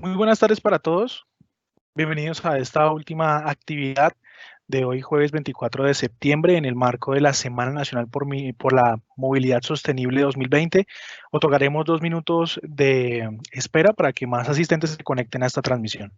Muy buenas tardes para todos. Bienvenidos a esta última actividad de hoy, jueves 24 de septiembre, en el marco de la Semana Nacional por la Movilidad Sostenible 2020. Otorgaremos 2 minutos de espera para que más asistentes se conecten a esta transmisión.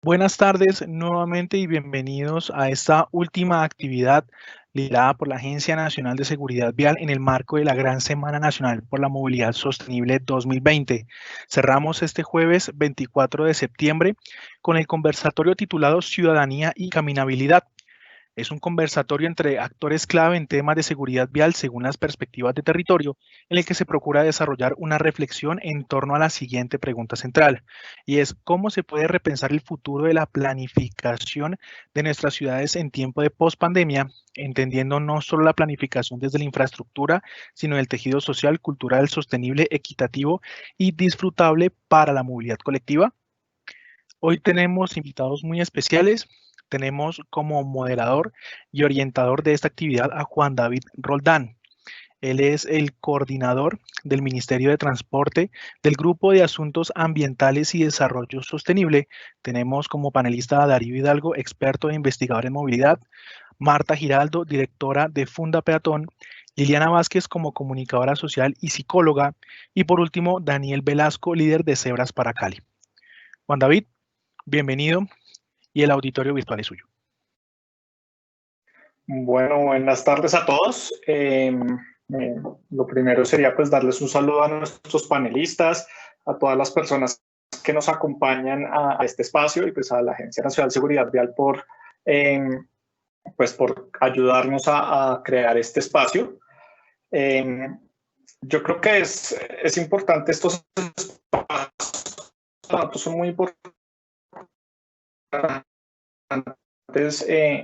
Buenas tardes nuevamente y bienvenidos a esta última actividad liderada por la Agencia Nacional de Seguridad Vial en el marco de la Gran Semana Nacional por la Movilidad Sostenible 2020. Cerramos este jueves 24 de septiembre con el conversatorio titulado Ciudadanía y Caminabilidad. Es un conversatorio entre actores clave en temas de seguridad vial según las perspectivas de territorio, en el que se procura desarrollar una reflexión en torno a la siguiente pregunta central, y es cómo se puede repensar el futuro de la planificación de nuestras ciudades en tiempo de pospandemia, entendiendo no solo la planificación desde la infraestructura, sino el tejido social, cultural, sostenible, equitativo y disfrutable para la movilidad colectiva. Hoy tenemos invitados muy especiales. Tenemos como moderador y orientador de esta actividad a Juan David Roldán. Él es el coordinador del Ministerio de Transporte del Grupo de Asuntos Ambientales y Desarrollo Sostenible. Tenemos como panelista a Darío Hidalgo, experto e investigador en movilidad, Marta Giraldo, directora de Funda Peatón, Liliana Vázquez como comunicadora social y psicóloga, y por último, Daniel Velasco, líder de Cebras para Cali. Juan David, bienvenido y el auditorio virtual es suyo. Bueno, buenas tardes a todos. Lo primero sería pues darles un saludo a nuestros panelistas, a todas las personas que nos acompañan a este espacio y pues a la Agencia Nacional de Seguridad Vial por ayudarnos a crear este espacio. Yo creo que es importante estos espacios, son muy importantes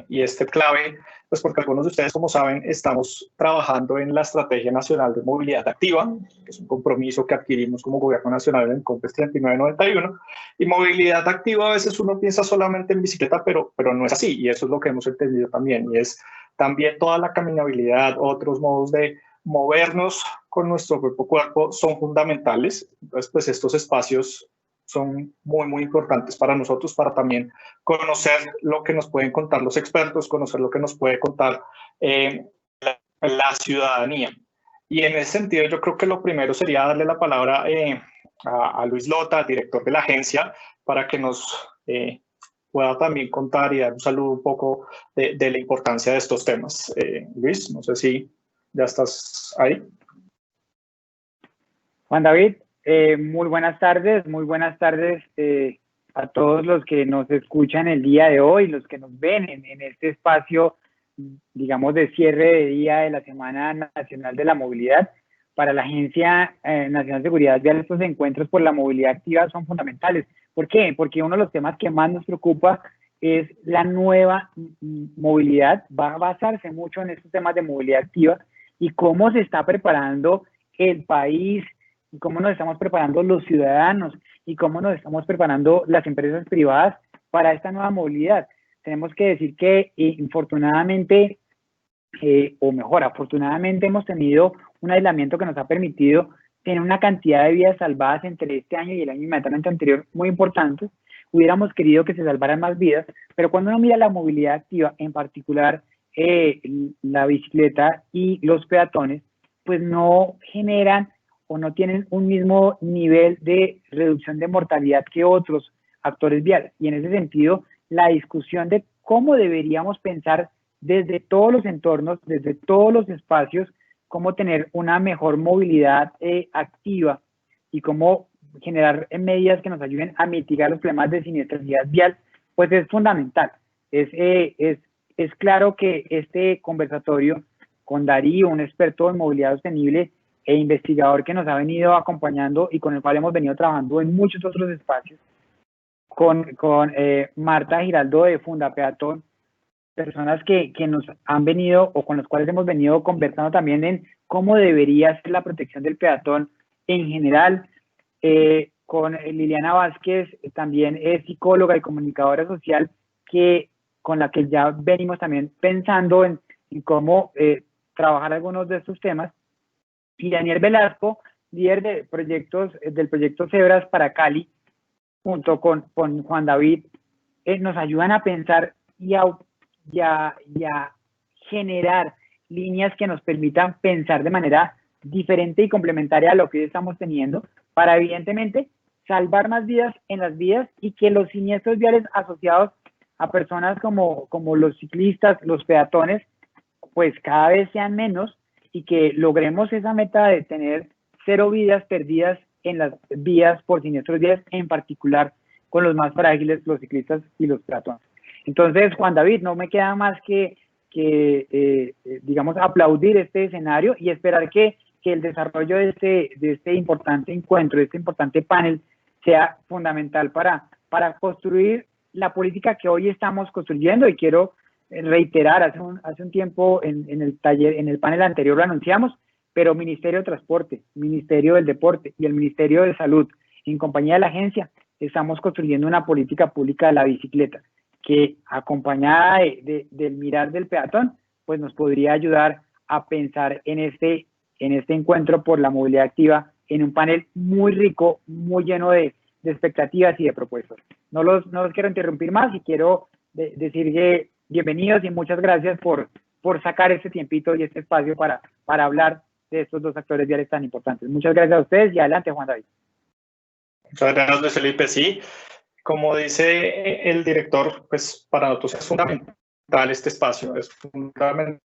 y clave, pues porque algunos de ustedes, como saben, estamos trabajando en la Estrategia Nacional de Movilidad Activa, que es un compromiso que adquirimos como Gobierno Nacional en el COMPES 3991, y movilidad activa a veces uno piensa solamente en bicicleta, pero no es así, y eso es lo que hemos entendido también, y es también toda la caminabilidad, otros modos de movernos con nuestro propio cuerpo son fundamentales. Entonces, pues estos espacios son muy, muy importantes para nosotros, para también conocer lo que nos pueden contar los expertos, conocer lo que nos puede contar la ciudadanía. Y en ese sentido, yo creo que lo primero sería darle la palabra a Luis Lota, director de la agencia, para que nos pueda también contar y dar un saludo un poco de la importancia de estos temas. Luis, no sé si ya estás ahí. Juan David, muy buenas tardes a todos los que nos escuchan el día de hoy, los que nos ven en este espacio, digamos, de cierre de día de la Semana Nacional de la Movilidad. Para la Agencia Nacional de Seguridad Vial, estos encuentros por la movilidad activa son fundamentales. ¿Por qué? Porque uno de los temas que más nos preocupa es la nueva movilidad. Va a basarse mucho en estos temas de movilidad activa y cómo se está preparando el país, y cómo nos estamos preparando los ciudadanos y cómo nos estamos preparando las empresas privadas para esta nueva movilidad. Tenemos que decir que infortunadamente, o mejor, afortunadamente hemos tenido un aislamiento que nos ha permitido tener una cantidad de vidas salvadas entre este año y el año inmediatamente anterior muy importantes. Hubiéramos querido que se salvaran más vidas, pero cuando uno mira la movilidad activa, en particular la bicicleta y los peatones, pues no generan o no tienen un mismo nivel de reducción de mortalidad que otros actores viales. Y en ese sentido, la discusión de cómo deberíamos pensar desde todos los entornos, desde todos los espacios, cómo tener una mejor movilidad activa y cómo generar medidas que nos ayuden a mitigar los problemas de siniestralidad vial, pues es fundamental. Es claro que este conversatorio con Darío, un experto en movilidad sostenible e investigador que nos ha venido acompañando y con el cual hemos venido trabajando en muchos otros espacios, con Marta Giraldo de Fundapeatón, personas que nos han venido o con los cuales hemos venido conversando también en cómo debería ser la protección del peatón en general, con Liliana Vázquez, también es psicóloga y comunicadora social, con la que ya venimos también pensando en cómo trabajar algunos de estos temas, y Daniel Velasco, líder de proyectos, del proyecto Cebras para Cali, junto con Juan David, nos ayudan a pensar y a generar líneas que nos permitan pensar de manera diferente y complementaria a lo que hoy estamos teniendo, para evidentemente salvar más vidas en las vías y que los siniestros viales asociados a personas como los ciclistas, los peatones, pues cada vez sean menos y que logremos esa meta de tener 0 vidas perdidas en las vías por siniestros viales, en particular con los más frágiles, los ciclistas y los peatones. Entonces, Juan David, no me queda más que digamos, aplaudir este escenario y esperar que el desarrollo de este importante encuentro, de este importante panel, sea fundamental para construir la política que hoy estamos construyendo. Y quiero reiterar, hace un tiempo en el taller, en el panel anterior lo anunciamos, pero Ministerio de Transporte, Ministerio del Deporte y el Ministerio de Salud, en compañía de la agencia, estamos construyendo una política pública de la bicicleta que, acompañada del mirar del peatón, pues nos podría ayudar a pensar en este encuentro por la movilidad activa en un panel muy rico, muy lleno de expectativas y de propuestas. No los quiero interrumpir más y quiero decir que bienvenidos y muchas gracias por sacar este tiempito y este espacio para hablar de estos dos actores viales tan importantes. Muchas gracias a ustedes y adelante, Juan David. Muchas gracias, Luis Felipe. Sí, como dice el director, pues para nosotros es fundamental este espacio, es fundamental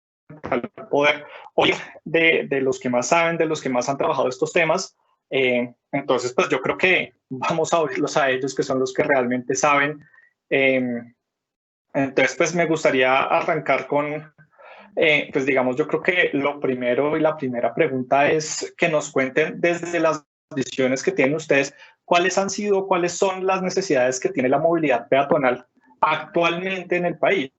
poder oír de los que más saben, de los que más han trabajado estos temas. Entonces, pues yo creo que vamos a oírlos a ellos, que son los que realmente saben. Entonces, pues me gustaría arrancar con, pues digamos, yo creo que lo primero y la primera pregunta es que nos cuenten desde las visiones que tienen ustedes, cuáles son las necesidades que tiene la movilidad peatonal actualmente en el país,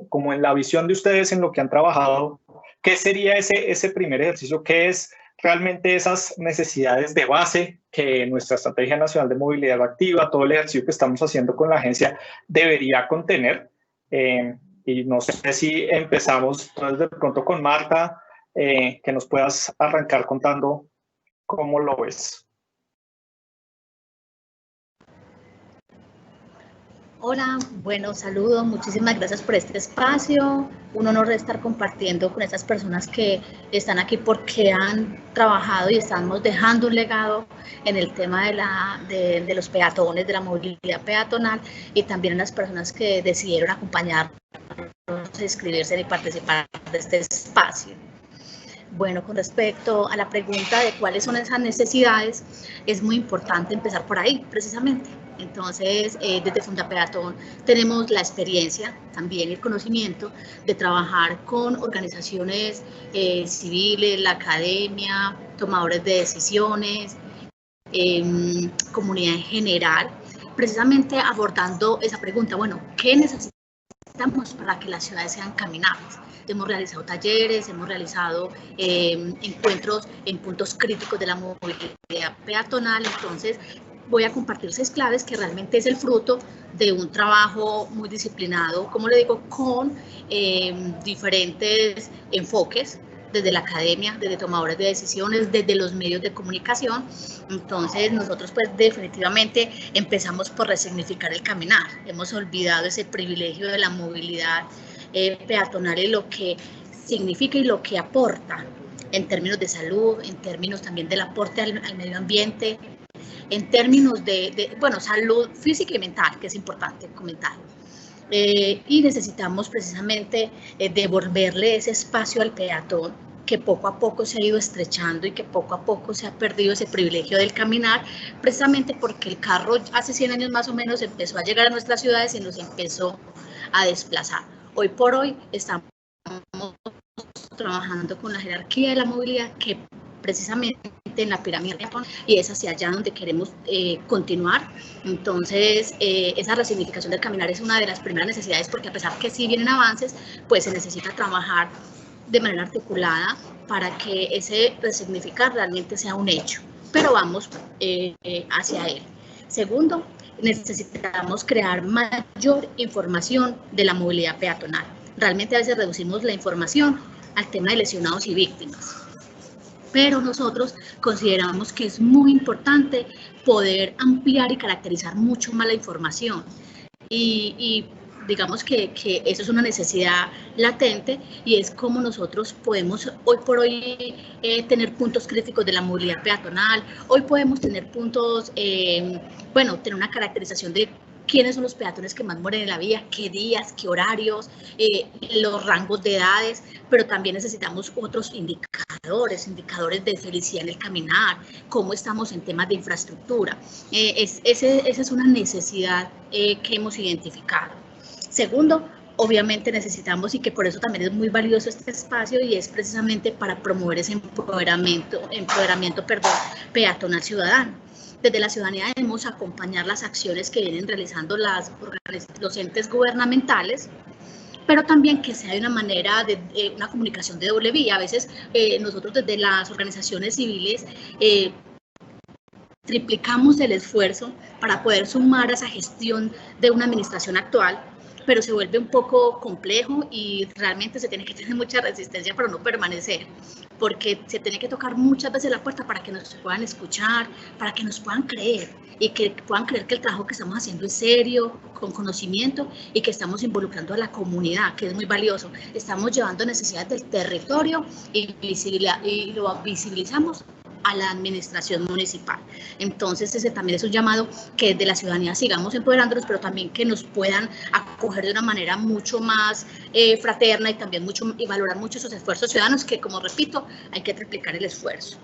como en la visión de ustedes, en lo que han trabajado. ¿Qué sería ese primer ejercicio? ¿Qué es realmente esas necesidades de base que nuestra Estrategia Nacional de Movilidad Activa, todo el ejercicio que estamos haciendo con la agencia, debería contener? Y no sé si empezamos entonces de pronto con Marta, que nos puedas arrancar contando cómo lo ves. Hola, bueno, saludos, muchísimas gracias por este espacio. Un honor estar compartiendo con estas personas que están aquí porque han trabajado y estamos dejando un legado en el tema de los peatones, de la movilidad peatonal, y también las personas que decidieron acompañarnos, inscribirse y participar de este espacio. Bueno, con respecto a la pregunta de cuáles son esas necesidades, es muy importante empezar por ahí, precisamente. Entonces, desde Fundapeatón tenemos la experiencia, también el conocimiento de trabajar con organizaciones civiles, la academia, tomadores de decisiones, comunidad en general, precisamente abordando esa pregunta, bueno, ¿qué necesitamos para que las ciudades sean caminables? Hemos realizado talleres, hemos realizado encuentros en puntos críticos de la movilidad peatonal. Entonces, voy a compartir 6 claves que realmente es el fruto de un trabajo muy disciplinado, como le digo, con diferentes enfoques, desde la academia, desde tomadores de decisiones, desde los medios de comunicación. Entonces, nosotros pues definitivamente empezamos por resignificar el caminar. Hemos olvidado ese privilegio de la movilidad peatonal y lo que significa y lo que aporta en términos de salud, en términos también del aporte al medio ambiente, en términos de salud física y mental, que es importante comentar. Y necesitamos precisamente devolverle ese espacio al peatón que poco a poco se ha ido estrechando y que poco a poco se ha perdido ese privilegio del caminar, precisamente porque el carro hace 100 años más o menos empezó a llegar a nuestras ciudades y nos empezó a desplazar. Hoy por hoy estamos trabajando con la jerarquía de la movilidad que precisamente en la pirámide y es hacia allá donde queremos continuar. Entonces, esa resignificación del caminar es una de las primeras necesidades porque a pesar que sí vienen avances, pues se necesita trabajar de manera articulada para que ese resignificar realmente sea un hecho, pero vamos hacia él. Segundo, necesitamos crear mayor información de la movilidad peatonal. Realmente a veces reducimos la información al tema de lesionados y víctimas, pero nosotros consideramos que es muy importante poder ampliar y caracterizar mucho más la información y digamos que eso es una necesidad latente y es como nosotros podemos hoy por hoy tener puntos críticos de la movilidad peatonal, hoy podemos tener puntos, tener una caracterización de quiénes son los peatones que más mueren en la vía, qué días, qué horarios, los rangos de edades, pero también necesitamos otros indicadores de felicidad en el caminar, cómo estamos en temas de infraestructura. Esa es una necesidad que hemos identificado. Segundo, obviamente necesitamos, y que por eso también es muy valioso este espacio, y es precisamente para promover ese empoderamiento peatonal ciudadano. Desde la ciudadanía debemos acompañar las acciones que vienen realizando los entes gubernamentales, pero también que sea de una manera de una comunicación de doble vía. A veces nosotros desde las organizaciones civiles triplicamos el esfuerzo para poder sumar a esa gestión de una administración actual, pero se vuelve un poco complejo y realmente se tiene que tener mucha resistencia para no permanecer, porque se tiene que tocar muchas veces la puerta para que nos puedan escuchar, para que nos puedan creer y que puedan creer que el trabajo que estamos haciendo es serio, con conocimiento y que estamos involucrando a la comunidad, que es muy valioso. Estamos llevando necesidades del territorio y lo visibilizamos a la administración municipal. Entonces, ese también es un llamado que desde la ciudadanía sigamos empoderándonos, pero también que nos puedan acoger de una manera mucho más fraterna y también y valorar mucho esos esfuerzos ciudadanos que, como repito, hay que triplicar el esfuerzo.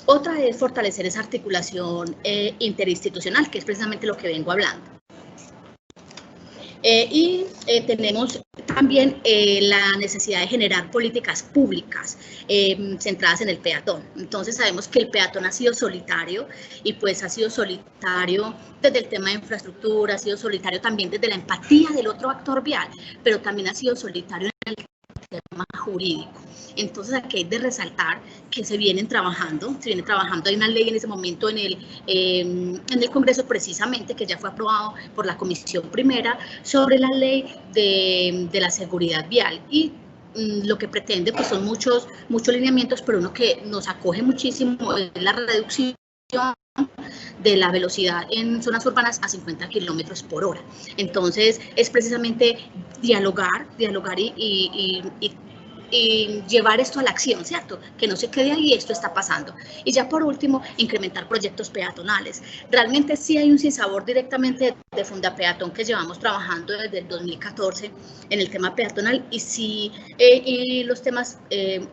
Otra es fortalecer esa articulación interinstitucional, que es precisamente lo que vengo hablando. Tenemos también la necesidad de generar políticas públicas centradas en el peatón. Entonces sabemos que el peatón ha sido solitario y pues ha sido solitario desde el tema de infraestructura, ha sido solitario también desde la empatía del otro actor vial, pero también ha sido solitario en el tema jurídico. Entonces aquí hay de resaltar que se viene trabajando, hay una ley en ese momento en el Congreso precisamente que ya fue aprobado por la Comisión Primera sobre la ley de la seguridad vial y lo que pretende pues son muchos lineamientos, pero uno que nos acoge muchísimo es la reducción de la velocidad en zonas urbanas a 50 kilómetros por hora. Entonces, es precisamente dialogar y llevar esto a la acción, ¿cierto? Que no se quede ahí, esto está pasando. Y ya por último, incrementar proyectos peatonales. Realmente sí hay un sinsabor directamente de Fundapeatón que llevamos trabajando desde el 2014 en el tema peatonal y sí, y los temas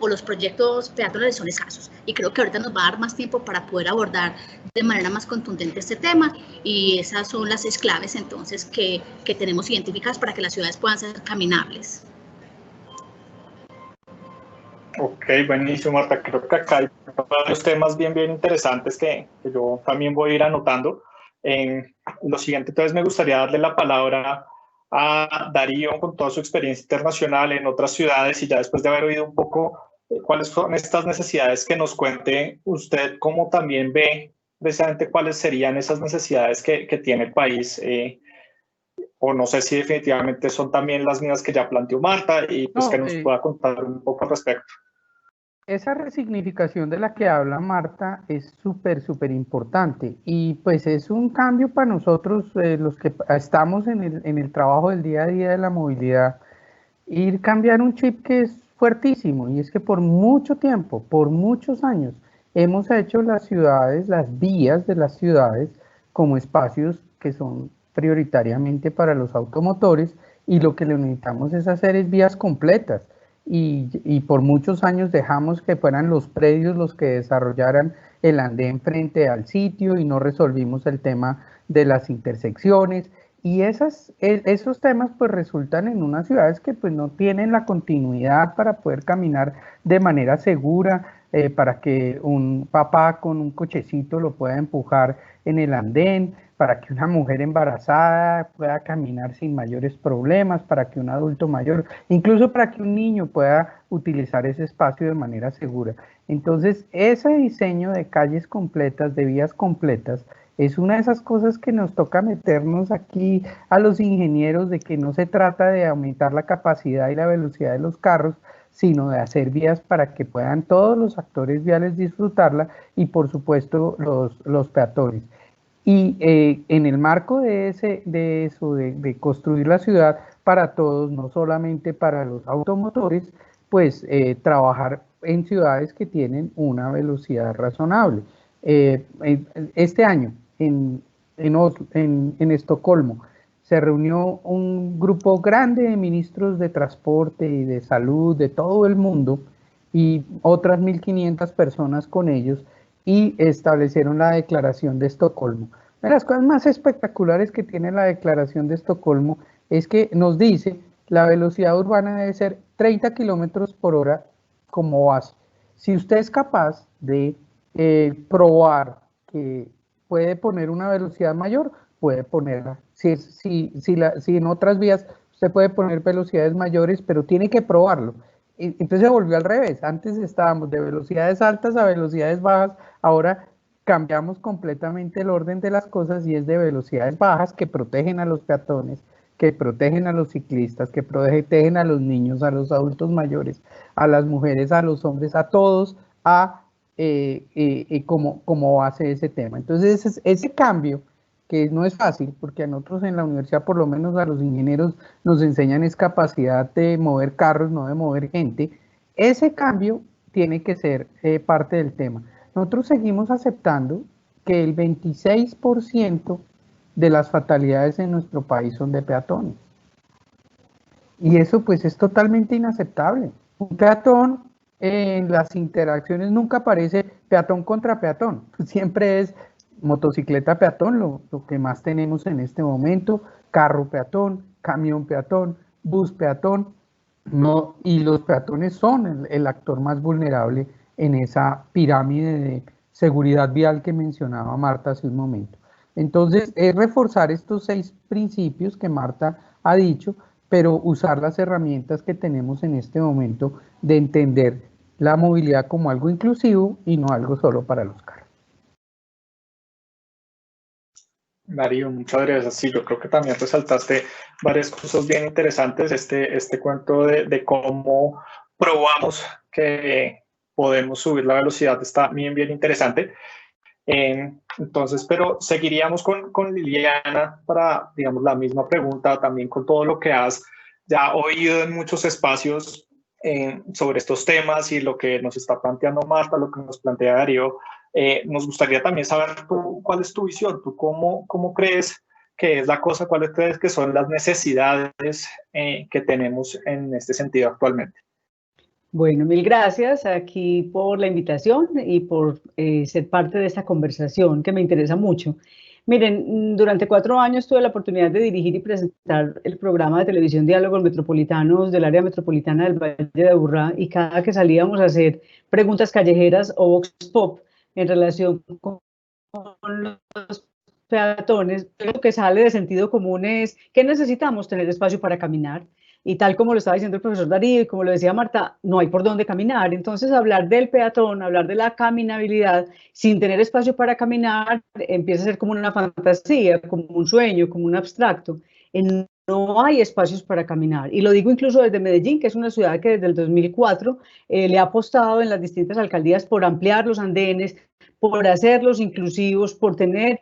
o los proyectos peatonales son escasos. Y creo que ahorita nos va a dar más tiempo para poder abordar de manera más contundente este tema y esas son las 6 claves entonces que tenemos identificadas para que las ciudades puedan ser caminables. Ok, buenísimo, Marta. Creo que acá hay varios temas bien interesantes que yo también voy a ir anotando. Lo siguiente, entonces, me gustaría darle la palabra a Darío con toda su experiencia internacional en otras ciudades y ya después de haber oído un poco cuáles son estas necesidades, que nos cuente usted cómo también ve precisamente cuáles serían esas necesidades que tiene el país. O no sé si definitivamente son también las mismas que ya planteó Marta y pues que nos pueda contar un poco al respecto. Esa resignificación de la que habla Marta es súper importante y pues es un cambio para nosotros los que estamos en el trabajo del día a día de la movilidad, ir cambiar un chip que es fuertísimo y es que por mucho tiempo, por muchos años, hemos hecho las ciudades, las vías de las ciudades como espacios que son prioritariamente para los automotores y lo que le necesitamos es hacer es vías completas. Y por muchos años dejamos que fueran los predios los que desarrollaran el andén frente al sitio y no resolvimos el tema de las intersecciones y esos temas pues resultan en unas ciudades que pues no tienen la continuidad para poder caminar de manera segura, para que un papá con un cochecito lo pueda empujar en el andén, para que una mujer embarazada pueda caminar sin mayores problemas, para que un adulto mayor, incluso para que un niño pueda utilizar ese espacio de manera segura. Entonces, ese diseño de calles completas, de vías completas, es una de esas cosas que nos toca meternos aquí a los ingenieros, de que no se trata de aumentar la capacidad y la velocidad de los carros, sino de hacer vías para que puedan todos los actores viales disfrutarla y por supuesto los peatones. Y en el marco de construir la ciudad para todos, no solamente para los automotores, pues trabajar en ciudades que tienen una velocidad razonable. Este año, en Estocolmo, se reunió un grupo grande de ministros de transporte y de salud de todo el mundo y otras 1.500 personas con ellos, y establecieron la Declaración de Estocolmo. Una de las cosas más espectaculares que tiene la Declaración de Estocolmo es que nos dice la velocidad urbana debe ser 30 kilómetros por hora como base. Si usted es capaz de probar que puede poner una velocidad mayor, puede ponerla. Si en otras vías usted puede poner velocidades mayores, pero tiene que probarlo. Entonces se volvió al revés. Antes estábamos de velocidades altas a velocidades bajas, ahora cambiamos completamente el orden de las cosas y es de velocidades bajas que protegen a los peatones, que protegen a los ciclistas, que protegen a los niños, a los adultos mayores, a las mujeres, a los hombres, a todos, como base ese tema. Entonces ese cambio, que no es fácil, porque a nosotros en la universidad, por lo menos a los ingenieros, nos enseñan es capacidad de mover carros, no de mover gente. Ese cambio tiene que ser parte del tema. Nosotros seguimos aceptando que el 26% de las fatalidades en nuestro país son de peatones. Y eso pues es totalmente inaceptable. Un peatón en las interacciones nunca aparece peatón contra peatón, siempre es motocicleta peatón, lo que más tenemos en este momento, carro peatón, camión peatón, bus peatón, no, y los peatones son el actor más vulnerable en esa pirámide de seguridad vial que mencionaba Marta hace un momento. Entonces, es reforzar estos 6 principios que Marta ha dicho, pero usar las herramientas que tenemos en este momento de entender la movilidad como algo inclusivo y no algo solo para los carros. Darío, muchas gracias. Sí, yo creo que también resaltaste varias cosas bien interesantes. Este cuento de cómo probamos que podemos subir la velocidad está bien, bien interesante. Entonces, pero seguiríamos con Liliana para, digamos, la misma pregunta, también con todo lo que has ya oído en muchos espacios sobre estos temas y lo que nos está planteando Marta, lo que nos plantea Darío. Nos gustaría también saber tú, cuál es tu visión, tú cómo crees que es la cosa, cuáles crees que son las necesidades que tenemos en este sentido actualmente. Bueno, mil gracias aquí por la invitación y por ser parte de esta conversación que me interesa mucho. Miren, durante 4 años tuve la oportunidad de dirigir y presentar el programa de televisión Diálogos Metropolitanos del área metropolitana del Valle de Aburrá, y cada que salíamos a hacer preguntas callejeras o vox pop en relación con los peatones, lo que sale de sentido común es que necesitamos tener espacio para caminar. Y tal como lo estaba diciendo el profesor Darío y como lo decía Marta, no hay por dónde caminar. Entonces, hablar del peatón, hablar de la caminabilidad sin tener espacio para caminar, empieza a ser como una fantasía, como un sueño, como un abstracto. No hay espacios para caminar. Y lo digo incluso desde Medellín, que es una ciudad que desde el 2004 le ha apostado en las distintas alcaldías por ampliar los andenes, por hacerlos inclusivos, por tener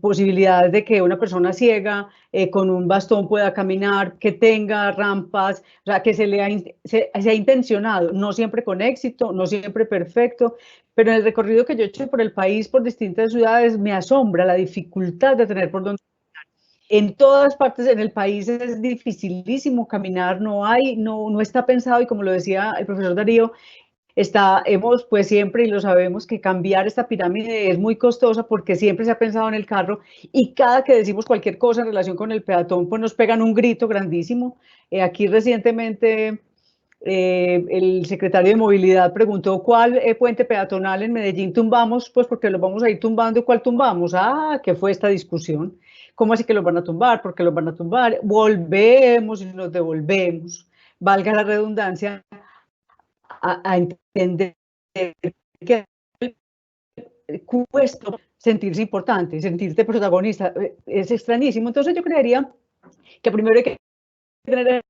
posibilidades de que una persona ciega con un bastón pueda caminar, que tenga rampas, o sea, que se ha intencionado, no siempre con éxito, no siempre perfecto, pero en el recorrido que yo he hecho por el país, por distintas ciudades, me asombra la dificultad de tener por dónde caminar. En todas partes en el país es dificilísimo caminar, no está pensado, y como lo decía el profesor Darío, hemos pues siempre, y lo sabemos, que cambiar esta pirámide es muy costosa porque siempre se ha pensado en el carro, y cada que decimos cualquier cosa en relación con el peatón, pues nos pegan un grito grandísimo. Aquí recientemente el secretario de Movilidad preguntó cuál puente peatonal en Medellín tumbamos, pues porque lo vamos a ir tumbando. ¿Cuál tumbamos? Ah, ¿qué fue esta discusión? ¿Cómo así que los van a tumbar? ¿Por qué los van a tumbar? Volvemos y nos devolvemos, valga la redundancia, a entender que cuesta sentirse importante, sentirte protagonista, es extrañísimo. Entonces yo creería que primero hay que tener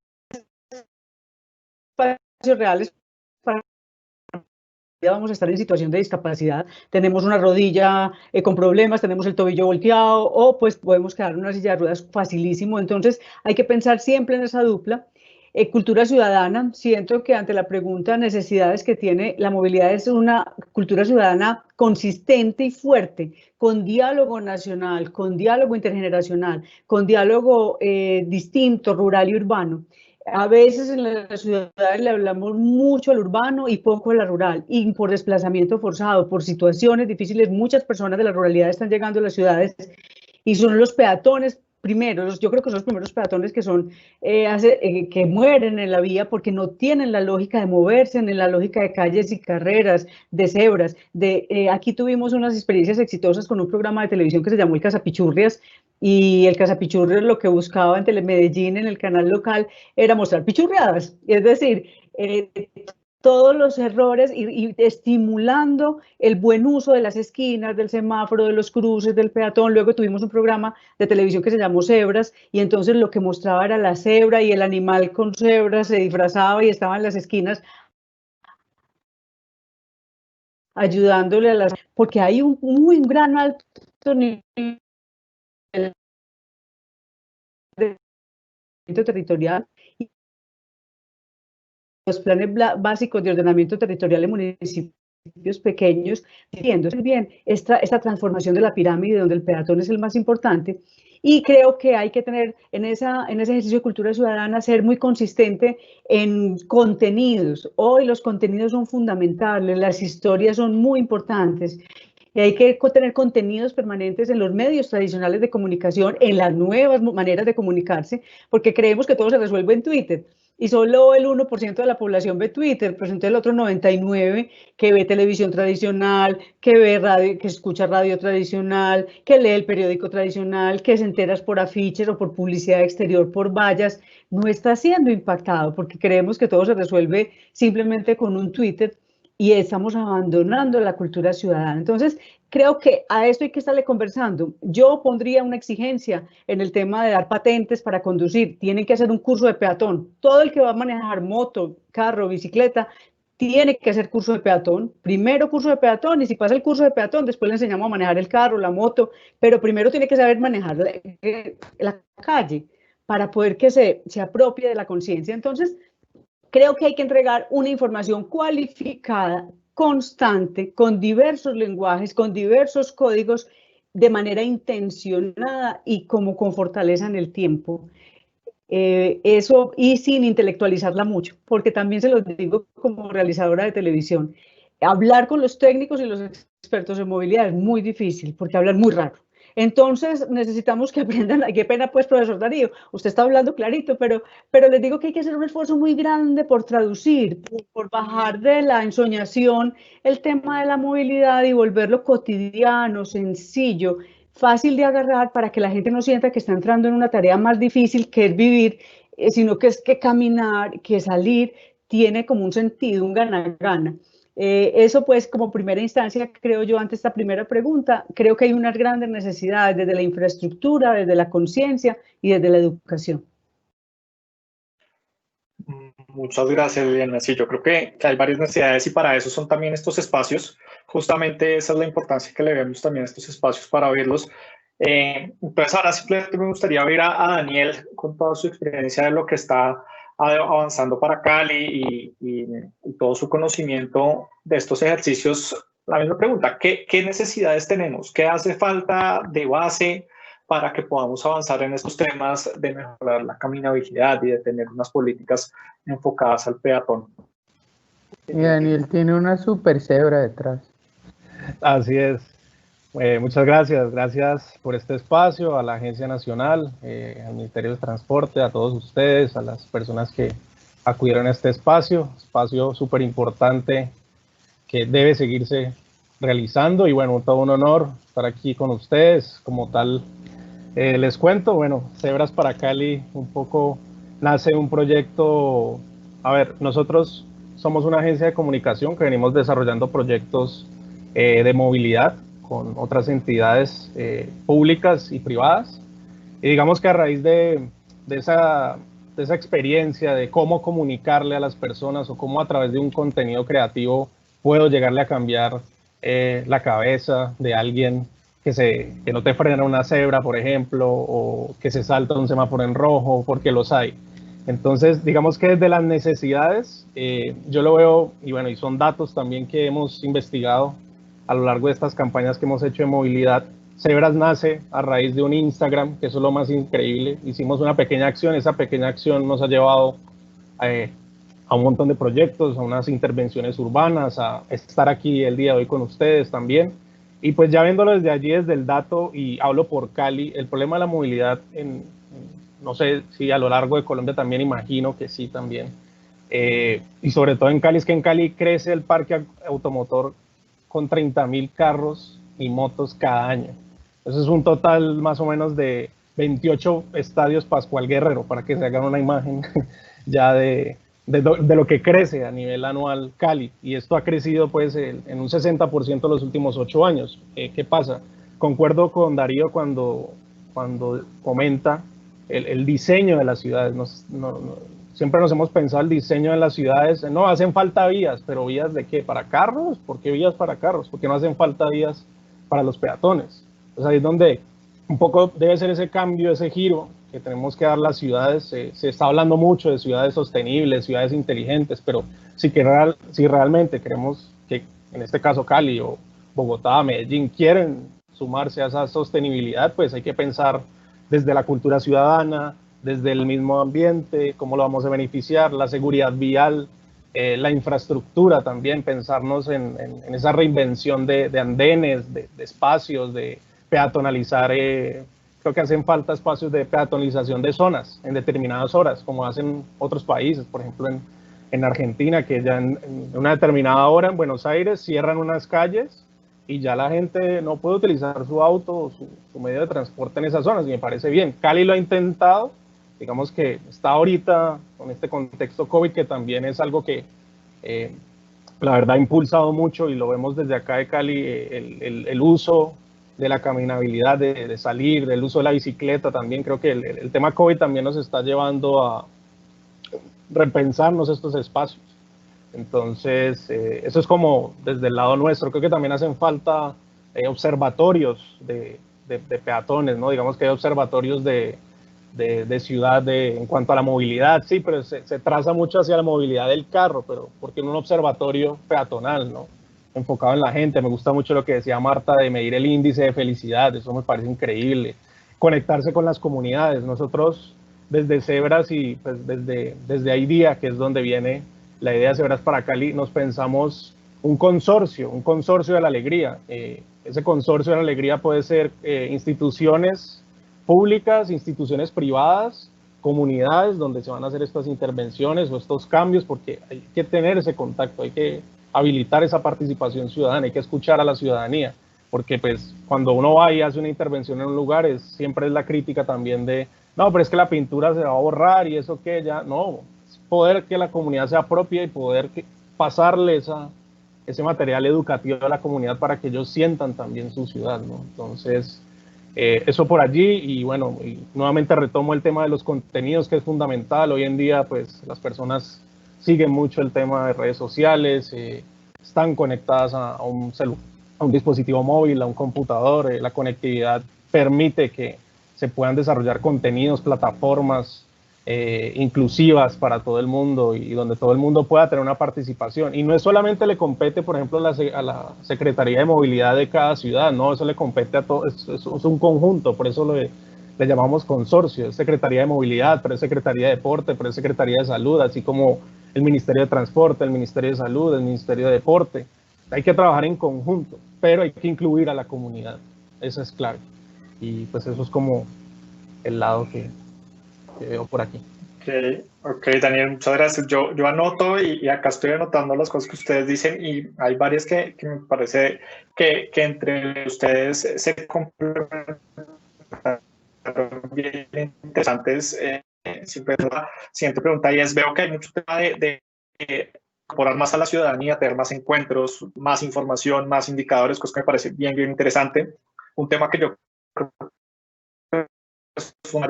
espacios reales para vamos a estar en situación de discapacidad, tenemos una rodilla con problemas, tenemos el tobillo volteado, o pues podemos quedar en una silla de ruedas facilísimo. Entonces hay que pensar siempre en esa dupla. Cultura ciudadana, siento que ante la pregunta necesidades que tiene la movilidad, es una cultura ciudadana consistente y fuerte, con diálogo nacional, con diálogo intergeneracional, con diálogo distinto, rural y urbano. A veces en las ciudades le hablamos mucho al urbano y poco a la rural, y por desplazamiento forzado, por situaciones difíciles, muchas personas de la ruralidad están llegando a las ciudades y son los peatones primeros, yo creo que son los primeros peatones que que mueren en la vía porque no tienen la lógica de moverse, en la lógica de calles y carreras, de cebras. Aquí tuvimos unas experiencias exitosas con un programa de televisión que se llamó El Cazapichurrias, y el Cazapichurrias lo que buscaba en Telemedellín, en el canal local, era mostrar pichurriadas, es decir, todos los errores y estimulando el buen uso de las esquinas, del semáforo, de los cruces, del peatón. Luego tuvimos un programa de televisión que se llamó Cebras, y entonces lo que mostraba era la cebra, y el animal con cebra se disfrazaba y estaba en las esquinas ayudándole a las... porque hay un gran alto nivel de territorial, y los planes básicos de ordenamiento territorial en municipios pequeños, viendo bien esta transformación de la pirámide donde el peatón es el más importante. Y creo que hay que tener en ese ejercicio de cultura ciudadana, ser muy consistente en contenidos. Hoy los contenidos son fundamentales, las historias son muy importantes, y hay que tener contenidos permanentes en los medios tradicionales de comunicación, en las nuevas maneras de comunicarse, porque creemos que todo se resuelve en Twitter, y solo el 1% de la población ve Twitter, pero entonces el otro 99% que ve televisión tradicional, que ve radio, que escucha radio tradicional, que lee el periódico tradicional, que se entera por afiches o por publicidad exterior, por vallas, no está siendo impactado, porque creemos que todo se resuelve simplemente con un Twitter, y estamos abandonando la cultura ciudadana. Entonces, creo que a esto hay que estarle conversando. Yo pondría una exigencia en el tema de dar patentes para conducir. Tienen que hacer un curso de peatón. Todo el que va a manejar moto, carro, bicicleta, tiene que hacer curso de peatón. Primero curso de peatón, y si pasa el curso de peatón, después le enseñamos a manejar el carro, la moto, pero primero tiene que saber manejar la calle para poder que se apropie de la conciencia. Entonces, creo que hay que entregar una información cualificada, constante, con diversos lenguajes, con diversos códigos, de manera intencionada y como con fortaleza en el tiempo. Eso, y sin intelectualizarla mucho, porque también se los digo como realizadora de televisión, hablar con los técnicos y los expertos en movilidad es muy difícil, porque hablan muy raro. Entonces necesitamos que aprendan. Qué pena pues, profesor Darío, usted está hablando clarito, pero les digo que hay que hacer un esfuerzo muy grande por traducir, por bajar de la ensoñación el tema de la movilidad y volverlo cotidiano, sencillo, fácil de agarrar, para que la gente no sienta que está entrando en una tarea más difícil que es vivir, sino que es que caminar, que salir, tiene como un sentido, un gana-gana. Eso pues como primera instancia, creo yo, ante esta primera pregunta, creo que hay unas grandes necesidades desde la infraestructura, desde la conciencia y desde la educación. Muchas gracias, Liliana. Sí, yo creo que hay varias necesidades y para eso son también estos espacios. Justamente esa es la importancia que le vemos también a estos espacios para verlos. Entonces ahora simplemente me gustaría ver a Daniel con toda su experiencia de lo que está avanzando para Cali y todo su conocimiento de estos ejercicios. La misma pregunta, ¿qué necesidades tenemos? ¿Qué hace falta de base para que podamos avanzar en estos temas de mejorar la caminabilidad y de tener unas políticas enfocadas al peatón? Y Daniel tiene una super cebra detrás. Así es. Muchas gracias por este espacio, a la Agencia Nacional, al Ministerio de Transporte, a todos ustedes, a las personas que acudieron a este espacio súper importante que debe seguirse realizando, y bueno, todo un honor estar aquí con ustedes. Como tal, les cuento, bueno, Cebras para Cali un poco nace un proyecto. A ver, nosotros somos una agencia de comunicación que venimos desarrollando proyectos de movilidad con otras entidades públicas y privadas, y digamos que a raíz de esa experiencia de cómo comunicarle a las personas o cómo a través de un contenido creativo puedo llegarle a cambiar la cabeza de alguien que no te frena una cebra, por ejemplo, o que se salta un semáforo en rojo, porque los hay. Entonces, digamos que desde las necesidades, yo lo veo, y bueno, y son datos también que hemos investigado a lo largo de estas campañas que hemos hecho de movilidad. Cebras nace a raíz de un Instagram, que eso es lo más increíble. Hicimos una pequeña acción, esa pequeña acción nos ha llevado a un montón de proyectos, a unas intervenciones urbanas, a estar aquí el día de hoy con ustedes también. Y pues ya viéndolo desde allí, desde el dato, y hablo por Cali, el problema de la movilidad, no sé si a lo largo de Colombia también, imagino que sí también, y sobre todo en Cali, es que en Cali crece el parque automotor con 30.000 carros y motos cada año. Eso es un total más o menos de 28 estadios Pascual Guerrero, para que se hagan una imagen ya de lo que crece a nivel anual Cali. Y esto ha crecido pues en un 60% los últimos 8 años. ¿Qué pasa? Concuerdo con Darío cuando comenta el diseño de las ciudades. Siempre nos hemos pensado el diseño de las ciudades, no, hacen falta vías, pero ¿vías de qué? ¿Para carros? ¿Por qué vías para carros? ¿Por qué no hacen falta vías para los peatones? Pues ahí es donde un poco debe ser ese cambio, ese giro que tenemos que dar las ciudades. Se está hablando mucho de ciudades sostenibles, ciudades inteligentes, pero si realmente queremos que, en este caso Cali o Bogotá, Medellín, quieren sumarse a esa sostenibilidad, pues hay que pensar desde la cultura ciudadana, desde el mismo ambiente, cómo lo vamos a beneficiar, la seguridad vial, la infraestructura también, pensarnos en esa reinvención de andenes, de espacios, de peatonalizar. Creo que hacen falta espacios de peatonalización de zonas en determinadas horas, como hacen otros países, por ejemplo en Argentina, que ya en una determinada hora en Buenos Aires cierran unas calles y ya la gente no puede utilizar su auto o su medio de transporte en esas zonas, y me parece bien. Cali lo ha intentado, digamos que está ahorita con este contexto COVID, que también es algo que la verdad ha impulsado mucho, y lo vemos desde acá de Cali, el uso de la caminabilidad, de salir, del uso de la bicicleta también. Creo que el tema COVID también nos está llevando a repensarnos estos espacios. Entonces, eso es como desde el lado nuestro. Creo que también hacen falta observatorios de peatones, ¿no? Digamos que hay observatorios de ciudad en cuanto a la movilidad, sí, pero se traza mucho hacia la movilidad del carro, pero porque en un observatorio peatonal, ¿no? Enfocado en la gente. Me gusta mucho lo que decía Marta de medir el índice de felicidad, eso me parece increíble. Conectarse con las comunidades. Nosotros desde Cebras y pues desde IDEA, que es donde viene la idea de Cebras para Cali, nos pensamos un consorcio de la alegría. Ese consorcio de la alegría puede ser instituciones públicas, instituciones privadas, comunidades donde se van a hacer estas intervenciones o estos cambios, porque hay que tener ese contacto, hay que habilitar esa participación ciudadana, hay que escuchar a la ciudadanía, porque pues cuando uno va y hace una intervención en un lugar, siempre es la crítica también de, no, pero es que la pintura se va a borrar y eso que ya, no, es poder que la comunidad sea propia y poder pasarle ese material educativo a la comunidad para que ellos sientan también su ciudad, ¿no? Entonces, eso por allí. Y bueno, y nuevamente retomo el tema de los contenidos, que es fundamental. Hoy en día pues las personas siguen mucho el tema de redes sociales, están conectadas a un dispositivo móvil, a un computador. La conectividad permite que se puedan desarrollar contenidos, plataformas inclusivas para todo el mundo, y donde todo el mundo pueda tener una participación. Y no es solamente le compete, por ejemplo, a la Secretaría de Movilidad de cada ciudad, no, eso le compete a todo, es un conjunto, por eso le llamamos consorcio. Es Secretaría de Movilidad, pero es Secretaría de Deporte, pero es Secretaría de Salud, así como el Ministerio de Transporte, el Ministerio de Salud, el Ministerio de Deporte. Hay que trabajar en conjunto, pero hay que incluir a la comunidad, eso es clave. Y pues eso es como el lado que veo por aquí. Ok, Daniel, muchas gracias. Yo anoto y acá estoy anotando las cosas que ustedes dicen, y hay varias que me parece que entre ustedes se complementan bien interesantes. Siempre la siguiente pregunta, y es, veo que hay mucho tema de incorporar más a la ciudadanía, tener más encuentros, más información, más indicadores, cosas que me parece bien interesante. Un tema que yo creo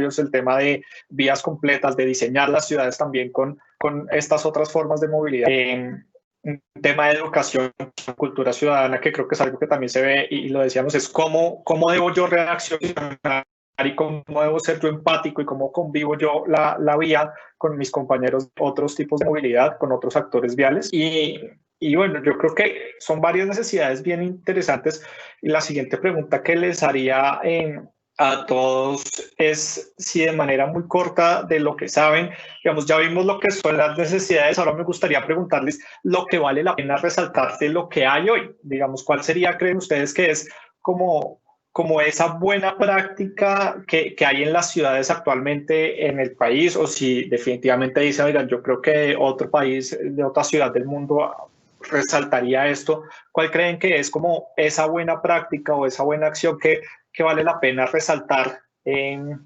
es el tema de vías completas, de diseñar las ciudades también con estas otras formas de movilidad. Un tema de educación, cultura ciudadana, que creo que es algo que también se ve, y lo decíamos, es cómo debo yo reaccionar y cómo debo ser yo empático y cómo convivo yo la vía con mis compañeros de otros tipos de movilidad, con otros actores viales. Y bueno, yo creo que son varias necesidades bien interesantes. Y la siguiente pregunta que les haría a todos es si de manera muy corta de lo que saben, digamos, ya vimos lo que son las necesidades, ahora me gustaría preguntarles lo que vale la pena resaltar de lo que hay hoy. Digamos, ¿cuál sería, creen ustedes, que es como esa buena práctica que hay en las ciudades actualmente en el país? O si definitivamente dicen, oigan, yo creo que otro país de otra ciudad del mundo resaltaría esto. ¿Cuál creen que es como esa buena práctica o esa buena acción que vale la pena resaltar, que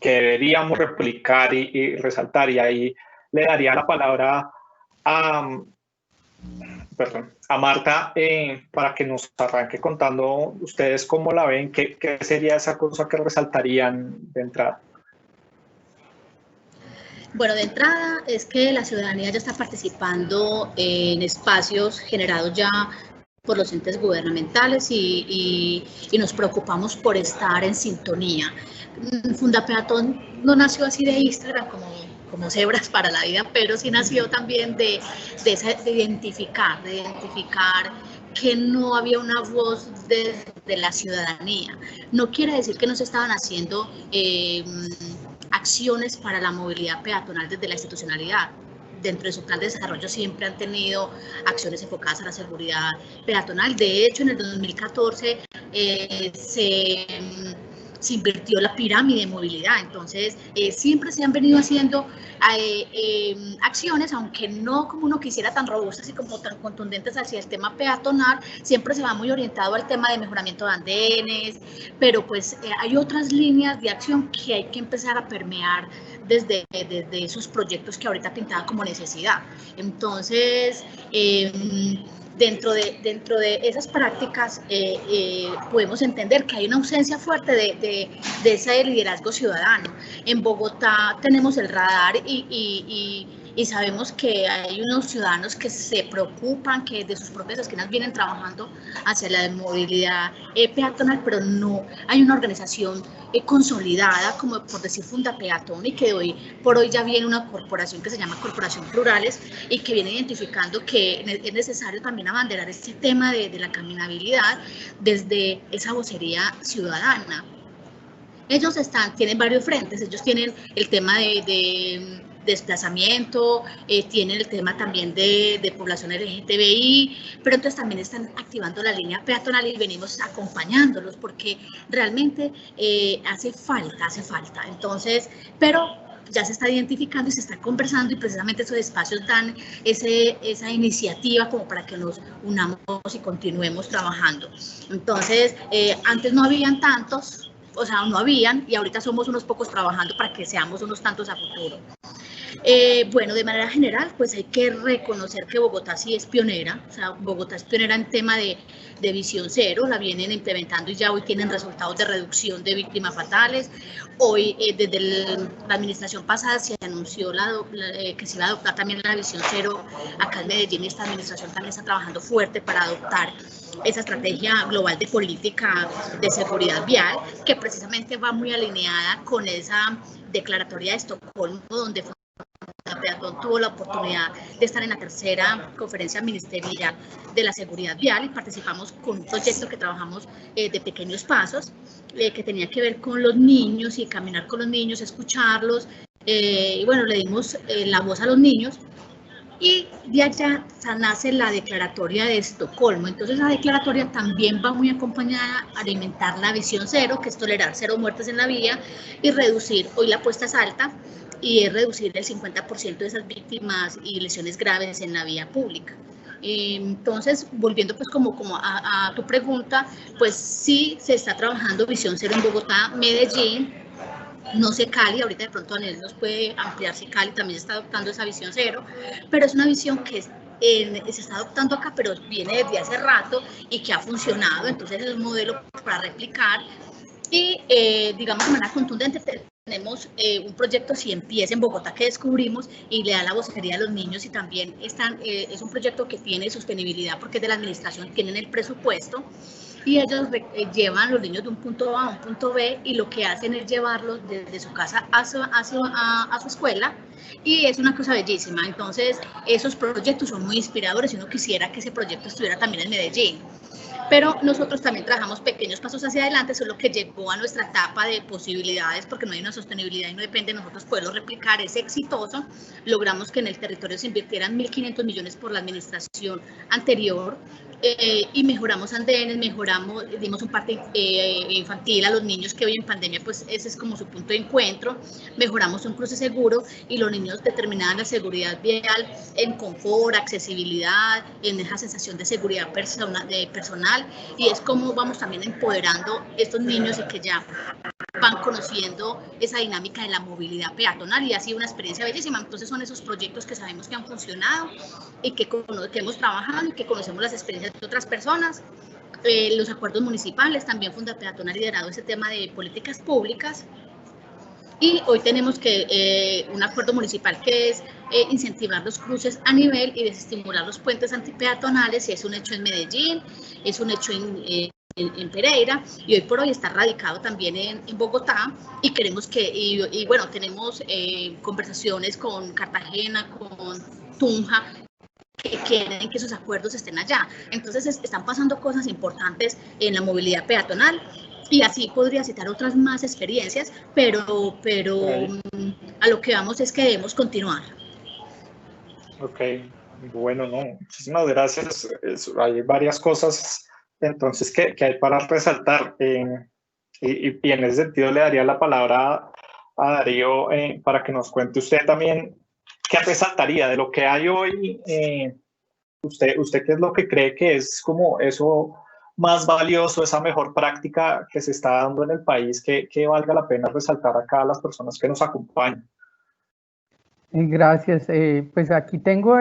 deberíamos replicar y resaltar? Y ahí le daría la palabra a Marta para que nos arranque contando ustedes cómo la ven, qué sería esa cosa que resaltarían de entrada. Bueno, de entrada es que la ciudadanía ya está participando en espacios generados ya por los entes gubernamentales y nos preocupamos por estar en sintonía. Fundapeatón no nació así de Instagram como Cebras para la Vida, pero sí nació también de identificar que no había una voz de la ciudadanía. No quiere decir que no se estaban haciendo acciones para la movilidad peatonal desde la institucionalidad. Dentro de su plan de desarrollo siempre han tenido acciones enfocadas a la seguridad peatonal. De hecho, en el 2014 se invirtió la pirámide de movilidad. Entonces, siempre se han venido haciendo acciones, aunque no como uno quisiera, tan robustas y como tan contundentes hacia el tema peatonal, siempre se va muy orientado al tema de mejoramiento de andenes, pero pues hay otras líneas de acción que hay que empezar a permear desde esos proyectos que ahorita pintaban como necesidad. Entonces, dentro de esas prácticas podemos entender que hay una ausencia fuerte de ese liderazgo ciudadano. En Bogotá tenemos el radar y sabemos que hay unos ciudadanos que se preocupan, que de sus propias esquinas vienen trabajando hacia la movilidad peatonal, pero no hay una organización consolidada, como por decir Fundapeatón, y que hoy por hoy ya viene una corporación que se llama Corporación Plurales y que viene identificando que es necesario también abanderar este tema de la caminabilidad desde esa vocería ciudadana. Ellos tienen varios frentes, ellos tienen el tema de desplazamiento, tienen el tema también de población LGTBI, pero entonces también están activando la línea peatonal y venimos acompañándolos porque realmente hace falta. Entonces, pero ya se está identificando y se está conversando y precisamente esos espacios dan esa iniciativa como para que nos unamos y continuemos trabajando. Entonces, antes no habían tantos, o sea, no habían, y ahorita somos unos pocos trabajando para que seamos unos tantos a futuro. Bueno, de manera general, pues hay que reconocer que Bogotá sí es pionera, o sea, Bogotá es pionera en tema de visión cero, la vienen implementando y ya hoy tienen resultados de reducción de víctimas fatales. Hoy, desde la administración pasada se anunció que se iba a adoptar también la visión cero acá en Medellín, y esta administración también está trabajando fuerte para adoptar esa estrategia global de política de seguridad vial, que precisamente va muy alineada con esa declaratoria de Estocolmo, donde Peatón tuvo la oportunidad de estar en la tercera conferencia ministerial de la seguridad vial y participamos con un proyecto que trabajamos de pequeños pasos, que tenía que ver con los niños y caminar con los niños, escucharlos, y bueno, le dimos la voz a los niños. Y de allá nace la declaratoria de Estocolmo. Entonces la declaratoria también va muy acompañada a alimentar la visión cero, que es tolerar 0 muertes en la vía y reducir, hoy la apuesta es alta, y es reducir el 50% de esas víctimas y lesiones graves en la vía pública. Entonces, volviendo pues como a tu pregunta, pues sí se está trabajando visión cero en Bogotá, Medellín, no sé Cali, ahorita de pronto Anel nos puede ampliar si Cali también está adoptando esa visión cero, pero es una visión que se está adoptando acá, pero viene desde hace rato y que ha funcionado, entonces es un modelo para replicar y digamos de manera contundente. Tenemos un proyecto Si Empieza en Bogotá que descubrimos y le da la vocería a los niños y también es un proyecto que tiene sostenibilidad porque es de la administración, tienen el presupuesto y ellos llevan los niños de un punto A a un punto B y lo que hacen es llevarlos desde su casa a su escuela y es una cosa bellísima. Entonces esos proyectos son muy inspiradores y uno quisiera que ese proyecto estuviera también en Medellín. Pero nosotros también trabajamos pequeños pasos hacia adelante, solo que llegó a nuestra etapa de posibilidades porque no hay una sostenibilidad y no depende de nosotros poderlo replicar, es exitoso. Logramos que en el territorio se invirtieran 1.500 millones por la administración anterior y mejoramos andenes, dimos un parque infantil a los niños que hoy en pandemia pues ese es como su punto de encuentro, mejoramos un cruce seguro y los niños determinaban la seguridad vial en confort, accesibilidad, en esa sensación de seguridad personal y es como vamos también empoderando estos niños y que ya van conociendo esa dinámica de la movilidad peatonal y ha sido una experiencia bellísima. Entonces son esos proyectos que sabemos que han funcionado y que hemos trabajado y que conocemos las experiencias de otras personas. Los acuerdos municipales, también Fundapeatón ha liderado ese tema de políticas públicas y hoy tenemos un acuerdo municipal que es incentivar los cruces a nivel y desestimular los puentes antipeatonales y es un hecho en Medellín, es un hecho en Pereira y hoy por hoy está radicado también en Bogotá y queremos y bueno, tenemos conversaciones con Cartagena, con Tunja, que quieren que esos acuerdos estén allá. Entonces están pasando cosas importantes en la movilidad peatonal y así podría citar otras más experiencias, pero a lo que vamos es que debemos continuar. Ok, bueno, no, muchísimas gracias. Hay varias cosas entonces que hay para resaltar. Y en ese sentido le daría la palabra a Darío para que nos cuente usted también qué resaltaría de lo que hay hoy. ¿Usted qué es lo que cree que es como eso más valioso, esa mejor práctica que se está dando en el país, que valga la pena resaltar acá a las personas que nos acompañan? Gracias. Pues aquí tengo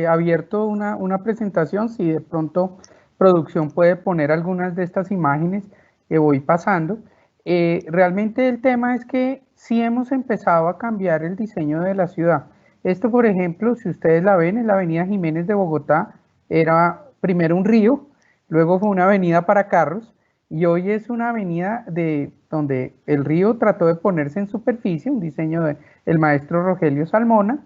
abierto una presentación. Si de pronto producción puede poner algunas de estas imágenes que voy pasando. Realmente el tema es que sí hemos empezado a cambiar el diseño de la ciudad. Esto, por ejemplo, si ustedes la ven, es la avenida Jiménez de Bogotá. Era primero un río, luego fue una avenida para carros y hoy es una avenida donde el río trató de ponerse en superficie, un diseño del maestro Rogelio Salmona,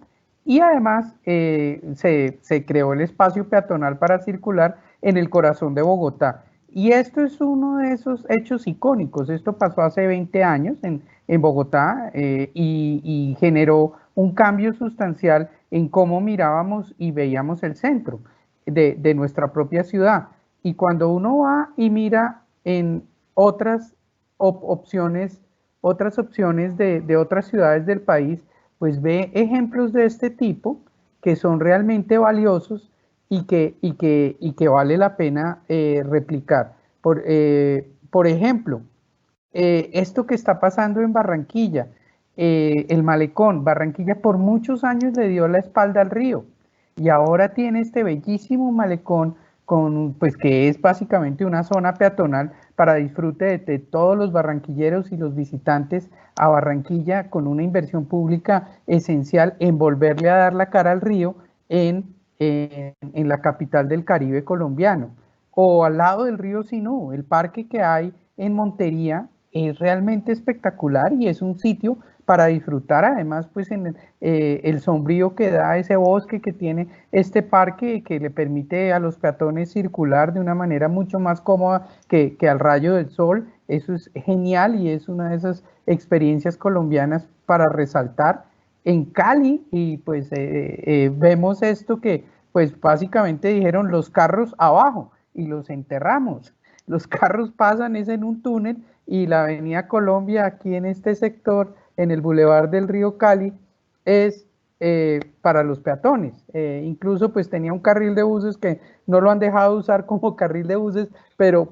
y además se creó el espacio peatonal para circular en el corazón de Bogotá. Y esto es uno de esos hechos icónicos. Esto pasó hace 20 años en Bogotá y generó un cambio sustancial en cómo mirábamos y veíamos el centro de nuestra propia ciudad. Y cuando uno va y mira en otras opciones de otras ciudades del país, pues ve ejemplos de este tipo que son realmente valiosos y que vale la pena replicar. Por ejemplo, esto que está pasando en Barranquilla, el malecón. Barranquilla por muchos años le dio la espalda al río y ahora tiene este bellísimo malecón pues que es básicamente una zona peatonal para disfrute de todos los barranquilleros y los visitantes a Barranquilla, con una inversión pública esencial en volverle a dar la cara al río en la capital del Caribe colombiano. O al lado del río Sinú, el parque que hay en Montería es realmente espectacular y es un sitio para disfrutar, además pues en el sombrío que da ese bosque que tiene este parque, que le permite a los peatones circular de una manera mucho más cómoda que al rayo del sol. Eso es genial y es una de esas experiencias colombianas para resaltar. En Cali, y pues vemos esto que pues básicamente dijeron los carros abajo y los enterramos. Los carros pasan es en un túnel y la avenida Colombia aquí en este sector, en el Boulevard del Río Cali, es para los peatones. Incluso pues tenía un carril de buses que no lo han dejado usar como carril de buses, pero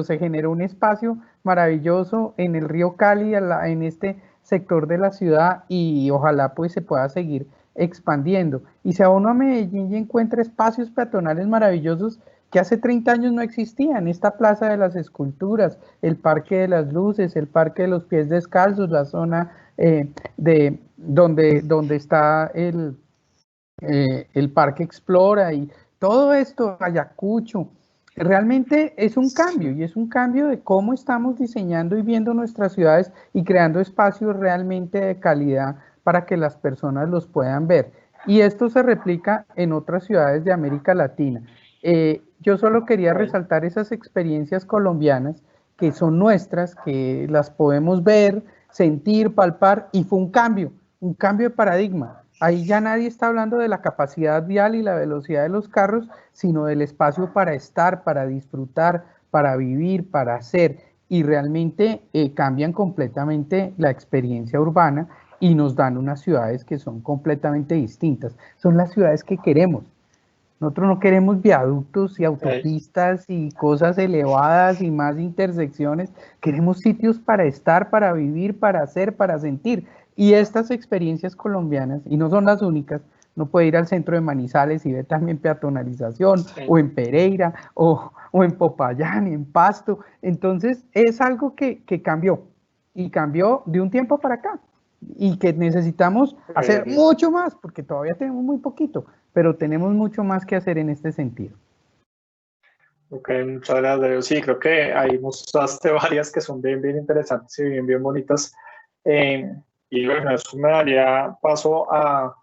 se generó un espacio maravilloso en el Río Cali, en este sector de la ciudad, y ojalá pues se pueda seguir expandiendo. Y se va uno a Medellín y encuentra espacios peatonales maravillosos que hace 30 años no existían. Esta Plaza de las Esculturas, el Parque de las Luces, el Parque de los Pies Descalzos, la zona donde está el Parque Explora y todo esto, Ayacucho. Realmente es un cambio, y es un cambio de cómo estamos diseñando y viendo nuestras ciudades y creando espacios realmente de calidad para que las personas los puedan ver. Y esto se replica en otras ciudades de América Latina. Yo solo quería resaltar esas experiencias colombianas que son nuestras, que las podemos ver, sentir, palpar, y fue un cambio de paradigma. Ahí ya nadie está hablando de la capacidad vial y la velocidad de los carros, sino del espacio para estar, para disfrutar, para vivir, para hacer, y realmente cambian completamente la experiencia urbana y nos dan unas ciudades que son completamente distintas. Son las ciudades que queremos. Nosotros no queremos viaductos y autopistas y cosas elevadas y más intersecciones. Queremos sitios para estar, para vivir, para hacer, para sentir. Y estas experiencias colombianas, y no son las únicas, no puede ir al centro de Manizales y ver también peatonalización, o en Pereira, o en Popayán, en Pasto. Entonces es algo que cambió, y cambió de un tiempo para acá, y que necesitamos hacer mucho más, porque todavía tenemos muy poquito, pero tenemos mucho más que hacer en este sentido. Ok, muchas gracias, Darío. Sí, creo que ahí mostraste varias que son bien interesantes y bien bonitas. Y bueno, eso me daría paso a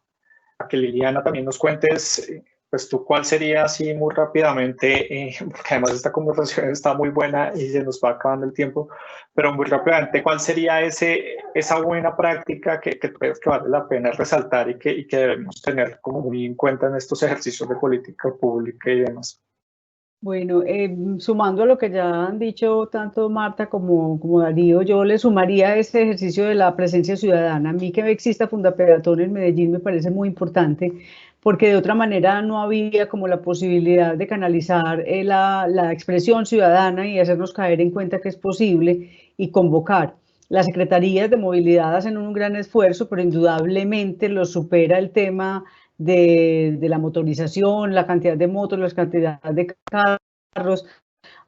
que Liliana también nos cuentes, pues tú cuál sería así muy rápidamente, porque además esta conversación está muy buena y se nos va acabando el tiempo, pero muy rápidamente, ¿cuál sería esa buena práctica que crees que vale la pena resaltar y que debemos tener como muy en cuenta en estos ejercicios de política pública y demás? Bueno, sumando a lo que ya han dicho tanto Marta como Darío, yo le sumaría ese ejercicio de la presencia ciudadana. A mí que exista Fundapeatón en Medellín me parece muy importante, porque de otra manera no había como la posibilidad de canalizar la expresión ciudadana y hacernos caer en cuenta que es posible y convocar. Las secretarías de movilidad hacen un gran esfuerzo, pero indudablemente lo supera el tema de la motorización, la cantidad de motos, la cantidad de carros.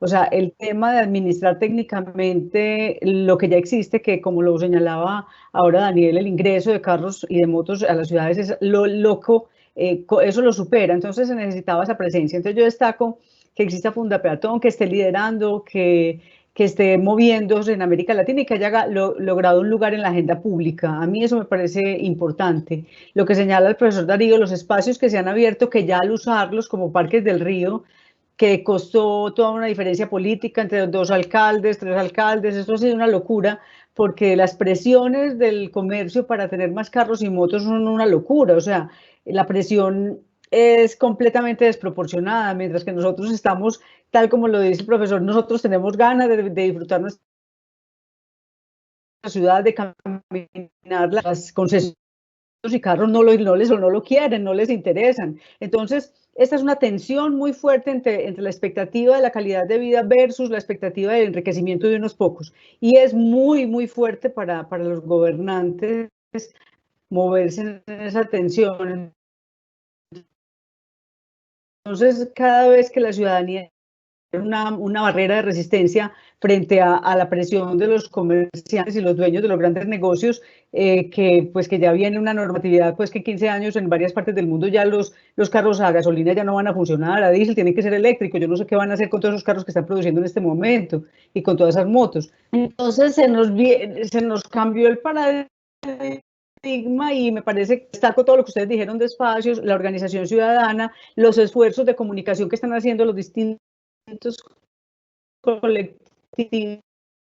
O sea, el tema de administrar técnicamente lo que ya existe, que como lo señalaba ahora Daniel, el ingreso de carros y de motos a las ciudades es lo loco, eso lo supera, entonces se necesitaba esa presencia. Entonces yo destaco que exista Fundapeatón, que esté liderando, que esté moviéndose en América Latina y que haya logrado un lugar en la agenda pública. A mí eso me parece importante. Lo que señala el profesor Darío, los espacios que se han abierto, que ya al usarlos como parques del río, que costó toda una diferencia política entre 2 alcaldes, 3 alcaldes, esto ha sido una locura, porque las presiones del comercio para tener más carros y motos son una locura, o sea, la presión es completamente desproporcionada, mientras que nosotros estamos, tal como lo dice el profesor, nosotros tenemos ganas de disfrutar nuestra ciudad, de caminar las concesiones y carros no lo quieren, no les interesan. Entonces, esta es una tensión muy fuerte entre la expectativa de la calidad de vida versus la expectativa del enriquecimiento de unos pocos. Y es muy, muy fuerte para los gobernantes moverse en esa tensión. Entonces, cada vez que la ciudadanía una barrera de resistencia frente a la presión de los comerciantes y los dueños de los grandes negocios, que ya viene una normatividad, pues que en 15 años en varias partes del mundo ya los carros a gasolina ya no van a funcionar, a diésel, tienen que ser eléctricos. Yo no sé qué van a hacer con todos esos carros que están produciendo en este momento y con todas esas motos. Entonces se nos cambió el paradigma y me parece que destaco todo lo que ustedes dijeron de espacios, la organización ciudadana, los esfuerzos de comunicación que están haciendo los distintos colectivos,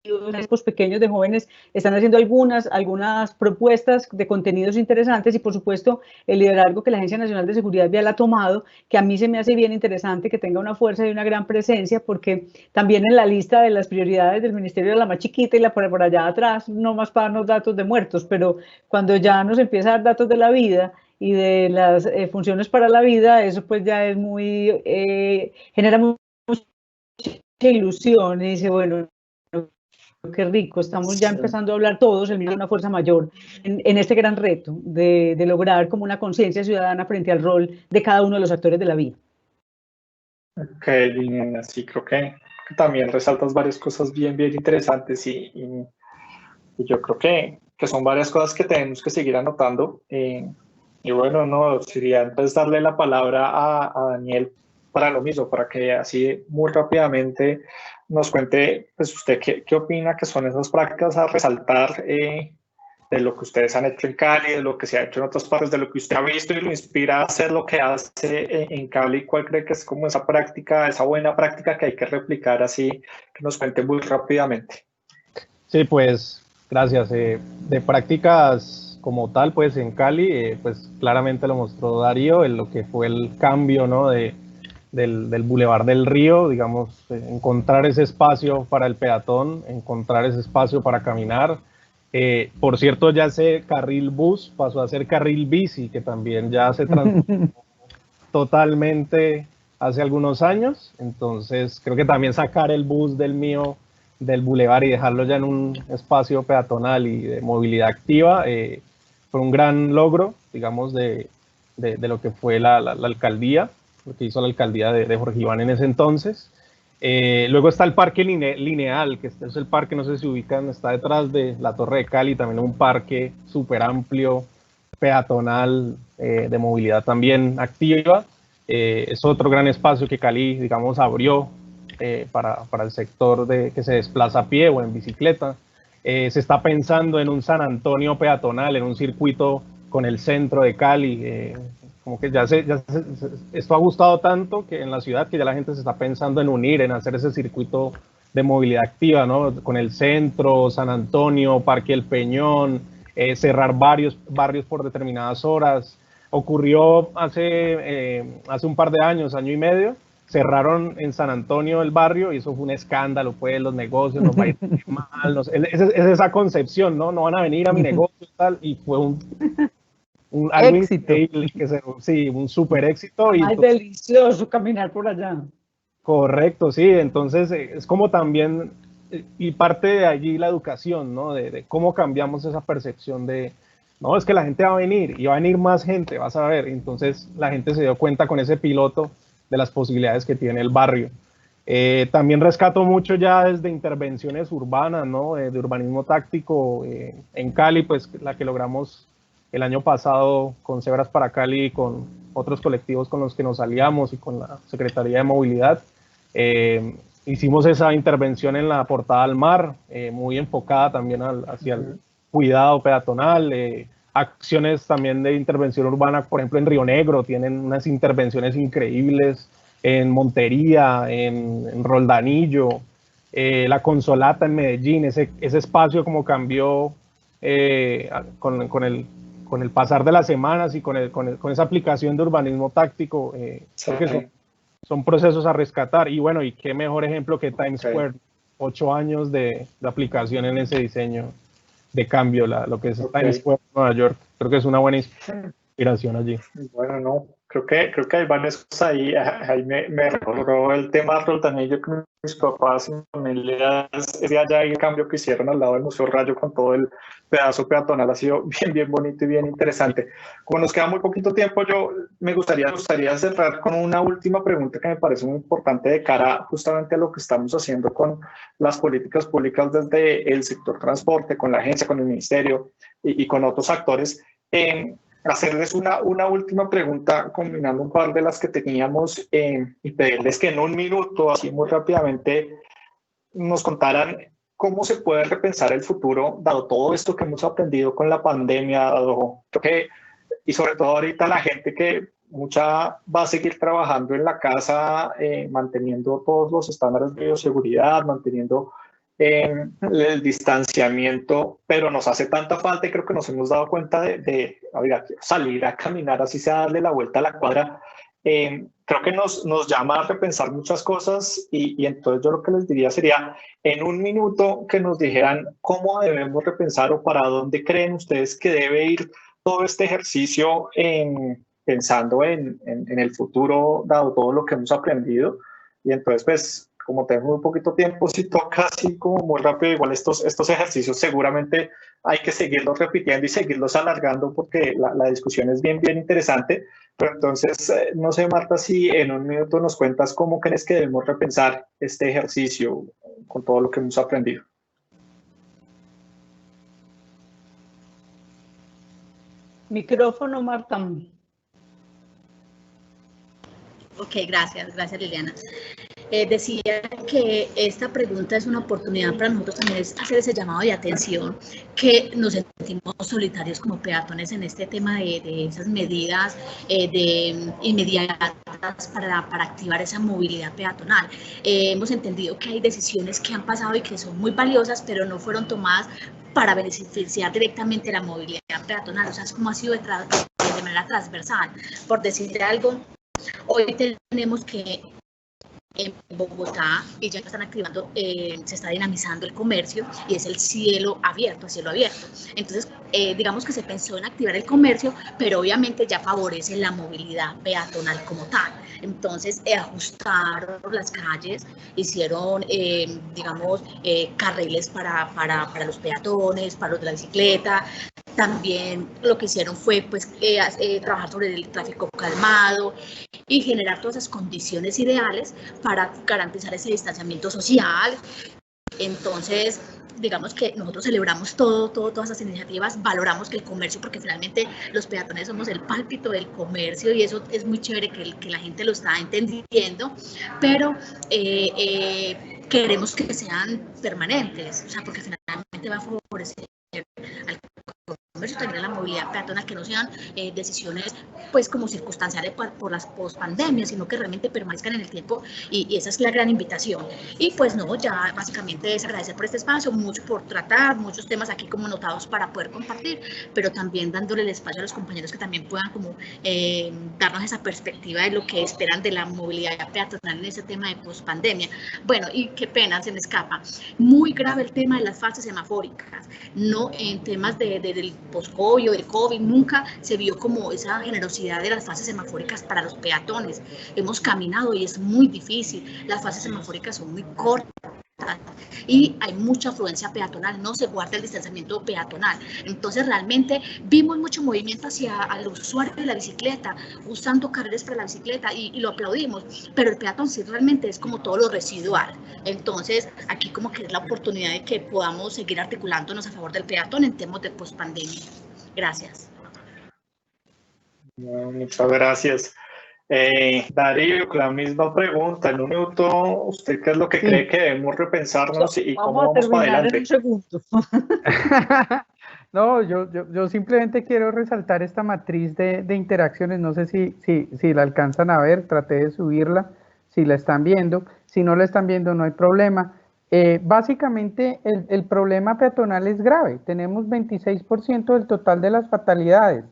grupos pequeños de jóvenes están haciendo algunas propuestas de contenidos interesantes y por supuesto el liderazgo que la Agencia Nacional de Seguridad Vial ha tomado, que a mí se me hace bien interesante que tenga una fuerza y una gran presencia, porque también en la lista de las prioridades del Ministerio de la más chiquita y la por allá atrás, no más para darnos datos de muertos, pero cuando ya nos empieza a dar datos de la vida y de las funciones para la vida, eso pues ya es muy, genera mucha ilusión y dice, bueno, qué rico, estamos ya empezando a hablar todos, el mismo una fuerza mayor en este gran reto de lograr como una conciencia ciudadana frente al rol de cada uno de los actores de la vida. Ok, Lina, sí, creo que también resaltas varias cosas bien interesantes y yo creo que son varias cosas que tenemos que seguir anotando. Y bueno, no, sería entonces darle la palabra a Daniel para lo mismo, para que así muy rápidamente nos cuente, pues usted qué opina que son esas prácticas a resaltar de lo que ustedes han hecho en Cali, de lo que se ha hecho en otras partes, de lo que usted ha visto y lo inspira a hacer lo que hace en Cali. ¿Cuál cree que es como esa práctica, esa buena práctica que hay que replicar así, que nos cuente muy rápidamente? Sí, pues gracias. De prácticas como tal, pues en Cali, pues claramente lo mostró Darío en lo que fue el cambio, ¿no? del Boulevard del Río, digamos, encontrar ese espacio para el peatón, encontrar ese espacio para caminar. Por cierto, ya ese carril bus pasó a ser carril bici, que también ya se transformó totalmente hace algunos años. Entonces, creo que también sacar el bus del Boulevard y dejarlo ya en un espacio peatonal y de movilidad activa fue un gran logro, digamos, de lo que fue la alcaldía, lo que hizo la alcaldía de Jorge Iván en ese entonces. Luego está el parque lineal, que es el parque, no sé si ubican, está detrás de la Torre de Cali, también un parque súper amplio, peatonal, de movilidad también activa. Es otro gran espacio que Cali, digamos, abrió para el sector que se desplaza a pie o en bicicleta. Se está pensando en un San Antonio peatonal, en un circuito con el centro de Cali. Como que esto ha gustado tanto que en la ciudad que ya la gente se está pensando en unir, en hacer ese circuito de movilidad activa, ¿no? Con el centro, San Antonio, Parque El Peñón, cerrar varios barrios por determinadas horas. Ocurrió hace un par de años, año y medio, cerraron en San Antonio el barrio y eso fue un escándalo, pues los negocios nos va a ir mal, es esa concepción, ¿no? No van a venir a mi negocio y tal, y fue algo Éxito. increíble, sí, un súper éxito. Y es delicioso caminar por allá. Correcto, sí, entonces es como también, y parte de allí la educación, ¿no? De cómo cambiamos esa percepción de, no, es que la gente va a venir, y va a venir más gente, vas a ver, entonces la gente se dio cuenta con ese piloto de las posibilidades que tiene el barrio. También rescato mucho ya desde intervenciones urbanas, ¿no? De urbanismo táctico en Cali, pues la que logramos el año pasado con Cebras para Cali y con otros colectivos con los que nos aliamos y con la Secretaría de Movilidad. Hicimos esa intervención en la Portada al Mar, muy enfocada también hacia el cuidado peatonal, acciones también de intervención urbana, por ejemplo en Río Negro tienen unas intervenciones increíbles, en Montería, en Roldanillo, la Consolata en Medellín, ese espacio como cambió con el pasar de las semanas y con esa aplicación de urbanismo táctico, creo que son procesos a rescatar. Y bueno, y qué mejor ejemplo que Times Square, 8 años de aplicación en ese diseño de cambio, lo que es Times Square, Nueva York. Creo que es una buena inspiración allí. Bueno, no, creo que hay varias cosas ahí me recordó el tema de Roldanillo que mis papás y mi familia es de allá y el cambio que hicieron al lado del Museo Rayo con todo el pedazo peatonal ha sido bien bonito y bien interesante. Como nos queda muy poquito tiempo, yo me gustaría cerrar con una última pregunta que me parece muy importante de cara justamente a lo que estamos haciendo con las políticas públicas desde el sector transporte, con la agencia, con el ministerio y con otros actores. Hacerles una última pregunta combinando un par de las que teníamos y pedirles que en un minuto, así muy rápidamente, nos contaran cómo se puede repensar el futuro, dado todo esto que hemos aprendido con la pandemia, dado que, y sobre todo ahorita la gente que mucha va a seguir trabajando en la casa, manteniendo todos los estándares de bioseguridad, manteniendo el distanciamiento, pero nos hace tanta falta y creo que nos hemos dado cuenta de salir a caminar, así sea darle la vuelta a la cuadra. Creo que nos llama a repensar muchas cosas y entonces yo lo que les diría sería en un minuto que nos dijeran cómo debemos repensar o para dónde creen ustedes que debe ir todo este ejercicio pensando en el futuro, dado todo lo que hemos aprendido. Y entonces, pues, como tengo muy poquito tiempo, si toca así como muy rápido, igual estos ejercicios seguramente hay que seguirlos repitiendo y seguirlos alargando porque la discusión es bien interesante. Pero entonces, no sé, Marta, si en un minuto nos cuentas cómo crees que debemos repensar este ejercicio con todo lo que hemos aprendido. Micrófono, Marta. Ok, gracias Liliana. Decía que esta pregunta es una oportunidad para nosotros también es hacer ese llamado de atención, que nos sentimos solitarios como peatones en este tema de esas medidas de inmediatas para activar esa movilidad peatonal. Hemos entendido que hay decisiones que han pasado y que son muy valiosas, pero no fueron tomadas para beneficiar directamente la movilidad peatonal, o sea, es como ha sido de manera transversal. Por decir algo, hoy tenemos que en Bogotá y ya están activando, se está dinamizando el comercio y es el cielo abierto. Entonces, digamos que se pensó en activar el comercio, pero obviamente ya favorece la movilidad peatonal como tal. Entonces, ajustaron las calles, hicieron, digamos, carriles para los peatones, para los de la bicicleta. También lo que hicieron fue pues, trabajar sobre el tráfico calmado y generar todas esas condiciones ideales para garantizar ese distanciamiento social. Entonces, digamos que nosotros celebramos todas esas iniciativas, valoramos que el comercio, porque finalmente los peatones somos el pálpito del comercio y eso es muy chévere que la gente lo está entendiendo, pero queremos que sean permanentes, o sea, porque finalmente va a favorecer al comercio, también a la movilidad peatonal, que no sean decisiones pues como circunstanciales por las post-pandemias, sino que realmente permanezcan en el tiempo, y esa es la gran invitación. Y pues no, ya básicamente es agradecer por este espacio, mucho por tratar, muchos temas aquí como notados para poder compartir, pero también dándole el espacio a los compañeros que también puedan como darnos esa perspectiva de lo que esperan de la movilidad peatonal en ese tema de post-pandemia. Bueno, y qué pena, se me escapa, muy grave el tema de las fases semafóricas, no en temas del post-COVID o del COVID, nunca se vio como esa generosidad de las fases semafóricas para los peatones. Hemos caminado y es muy difícil, las fases semafóricas son muy cortas y hay mucha afluencia peatonal, no se guarda el distanciamiento peatonal. Entonces realmente vimos mucho movimiento hacia el usuario de la bicicleta, usando carriles para la bicicleta, y lo aplaudimos, pero el peatón sí realmente es como todo lo residual. Entonces aquí como que es la oportunidad de que podamos seguir articulándonos a favor del peatón en temas de pospandemia. Gracias. Muchas gracias. Darío, la misma pregunta, en un minuto, ¿usted qué es lo que cree que debemos repensarnos y cómo vamos para adelante? En un segundo. No, yo simplemente quiero resaltar esta matriz de interacciones, no sé si la alcanzan a ver, traté de subirla, si la están viendo, si no la están viendo no hay problema. Básicamente el problema peatonal es grave, tenemos 26% del total de las fatalidades,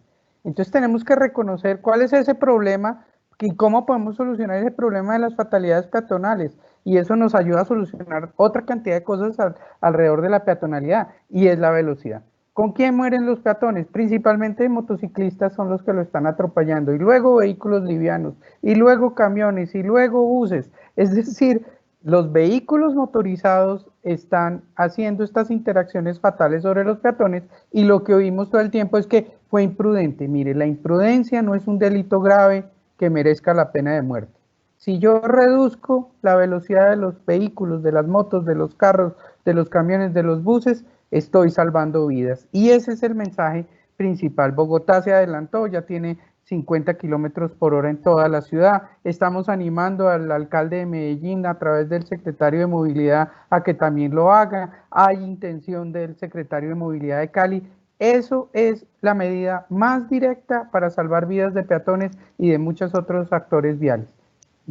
entonces tenemos que reconocer cuál es ese problema y cómo podemos solucionar ese problema de las fatalidades peatonales, y eso nos ayuda a solucionar otra cantidad de cosas alrededor de la peatonalidad, y es la velocidad. ¿Con quién mueren los peatones? Principalmente motociclistas son los que lo están atropellando, y luego vehículos livianos, y luego camiones, y luego buses. Es decir, los vehículos motorizados están haciendo estas interacciones fatales sobre los peatones, y lo que oímos todo el tiempo es que fue imprudente. Mire, la imprudencia no es un delito grave que merezca la pena de muerte. Si yo reduzco la velocidad de los vehículos, de las motos, de los carros, de los camiones, de los buses, estoy salvando vidas. Y ese es el mensaje principal. Bogotá se adelantó, ya tiene 50 kilómetros por hora en toda la ciudad. Estamos animando al alcalde de Medellín a través del secretario de Movilidad a que también lo haga. Hay intención del secretario de Movilidad de Cali. Eso es la medida más directa para salvar vidas de peatones y de muchos otros actores viales.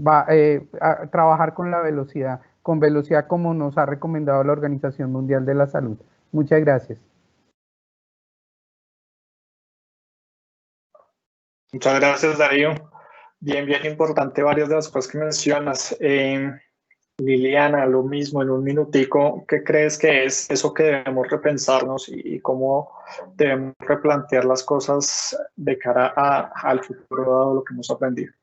A trabajar con la velocidad, con velocidad como nos ha recomendado la Organización Mundial de la Salud. Muchas gracias. Muchas gracias, Darío. Bien importante varias de las cosas que mencionas. Liliana, lo mismo, en un minutico, ¿qué crees que es eso que debemos repensarnos y cómo debemos replantear las cosas de cara al futuro, dado lo que hemos aprendido?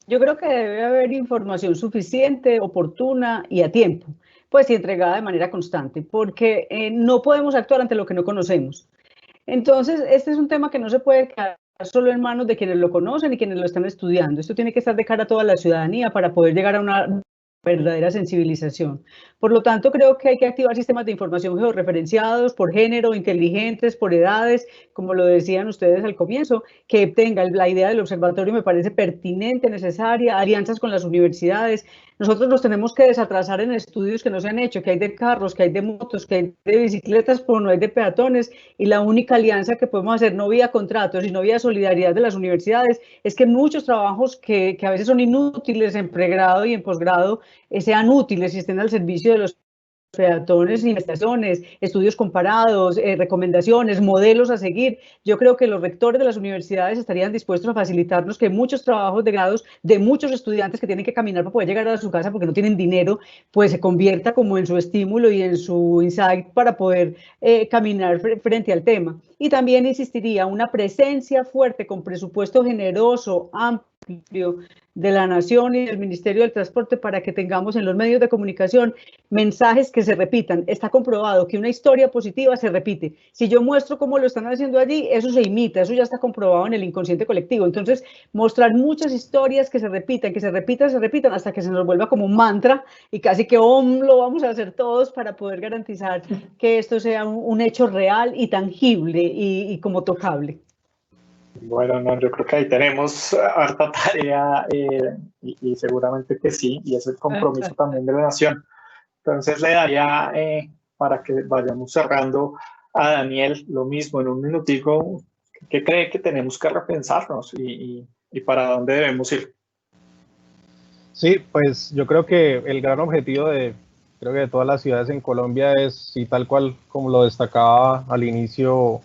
Yo creo que debe haber información suficiente, oportuna y a tiempo, pues y entregada de manera constante, porque no podemos actuar ante lo que no conocemos. Entonces, este es un tema que no se puede quedar solo en manos de quienes lo conocen y quienes lo están estudiando. Esto tiene que estar de cara a toda la ciudadanía para poder llegar a una verdadera sensibilización. Por lo tanto, creo que hay que activar sistemas de información georreferenciados por género, inteligentes, por edades, como lo decían ustedes al comienzo, que tenga la idea del observatorio me parece pertinente, necesaria, alianzas con las universidades. Nosotros nos tenemos que desatrasar en estudios que no se han hecho, que hay de carros, que hay de motos, que hay de bicicletas, pero no hay de peatones, y la única alianza que podemos hacer, no vía contratos, sino vía solidaridad de las universidades, es que muchos trabajos que a veces son inútiles en pregrado y en posgrado, sean útiles y estén al servicio de los peatones, investigaciones, estudios comparados, recomendaciones, modelos a seguir. Yo creo que los rectores de las universidades estarían dispuestos a facilitarnos que muchos trabajos de grados de muchos estudiantes que tienen que caminar para poder llegar a su casa porque no tienen dinero, pues se convierta como en su estímulo y en su insight para poder caminar frente al tema. Y también insistiría una presencia fuerte con presupuesto generoso, amplio, de la Nación y del Ministerio del Transporte para que tengamos en los medios de comunicación mensajes que se repitan. Está comprobado que una historia positiva se repite. Si yo muestro cómo lo están haciendo allí, eso se imita, eso ya está comprobado en el inconsciente colectivo. Entonces, mostrar muchas historias que se repitan, hasta que se nos vuelva como un mantra y casi que lo vamos a hacer todos para poder garantizar que esto sea un hecho real y tangible y como tocable. Bueno, no, yo creo que ahí tenemos harta tarea y seguramente que sí, y es el compromiso también de la Nación. Entonces le daría, para que vayamos cerrando, a Daniel lo mismo, en un minutico, ¿qué cree que tenemos que repensarnos y para dónde debemos ir? Sí, pues yo creo que el gran objetivo creo que de todas las ciudades en Colombia es, y tal cual como lo destacaba al inicio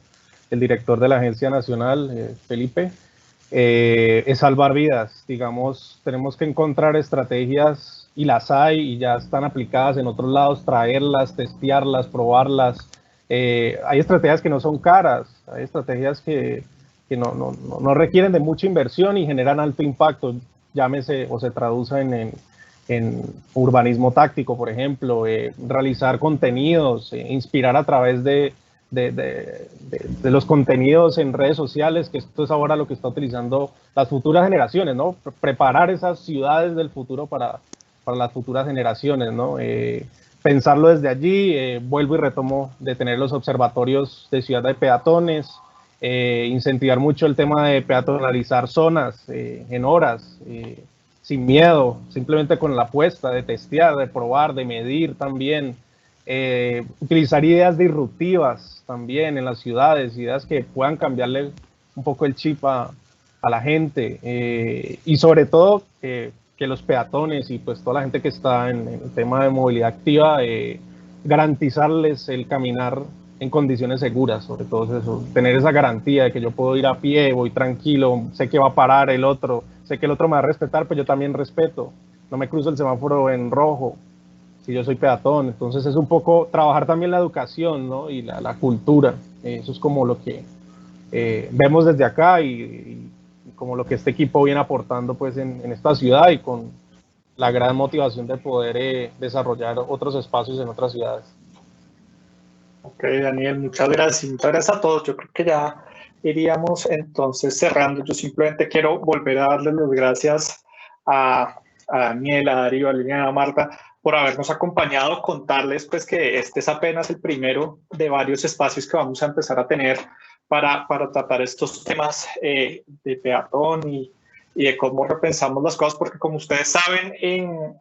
el director de la Agencia Nacional, Felipe, es salvar vidas. Digamos, tenemos que encontrar estrategias, y las hay, y ya están aplicadas en otros lados, traerlas, testearlas, probarlas. Hay estrategias que no son caras, hay estrategias que no requieren de mucha inversión y generan alto impacto, llámese o se traducen en urbanismo táctico, por ejemplo, realizar contenidos, inspirar a través de los contenidos en redes sociales, que esto es ahora lo que está utilizando las futuras generaciones, ¿no? Preparar esas ciudades del futuro para las futuras generaciones, ¿no? Pensarlo desde allí, vuelvo y retomo de tener los observatorios de ciudad de peatones, incentivar mucho el tema de peatonalizar zonas en horas, sin miedo, simplemente con la apuesta de testear, de probar, de medir también, utilizar ideas disruptivas también en las ciudades, ideas que puedan cambiarle un poco el chip a la gente, y sobre todo que los peatones y pues toda la gente que está en el tema de movilidad activa, garantizarles el caminar en condiciones seguras, sobre todo eso, tener esa garantía de que yo puedo ir a pie, voy tranquilo, sé que va a parar el otro, sé que el otro me va a respetar, pero yo también respeto, no me cruzo el semáforo en rojo si yo soy peatón. Entonces es un poco trabajar también la educación, ¿no? Y la cultura, eso es como lo que vemos desde acá y como lo que este equipo viene aportando pues en esta ciudad, y con la gran motivación de poder desarrollar otros espacios en otras ciudades. Ok, Daniel, muchas gracias a todos. Yo creo que ya iríamos entonces cerrando. Yo simplemente quiero volver a darles las gracias a Daniel, a Darío, a Liliana, a Marta, por habernos acompañado, contarles pues que este es apenas el primero de varios espacios que vamos a empezar a tener para tratar estos temas de peatón y de cómo repensamos las cosas, porque como ustedes saben,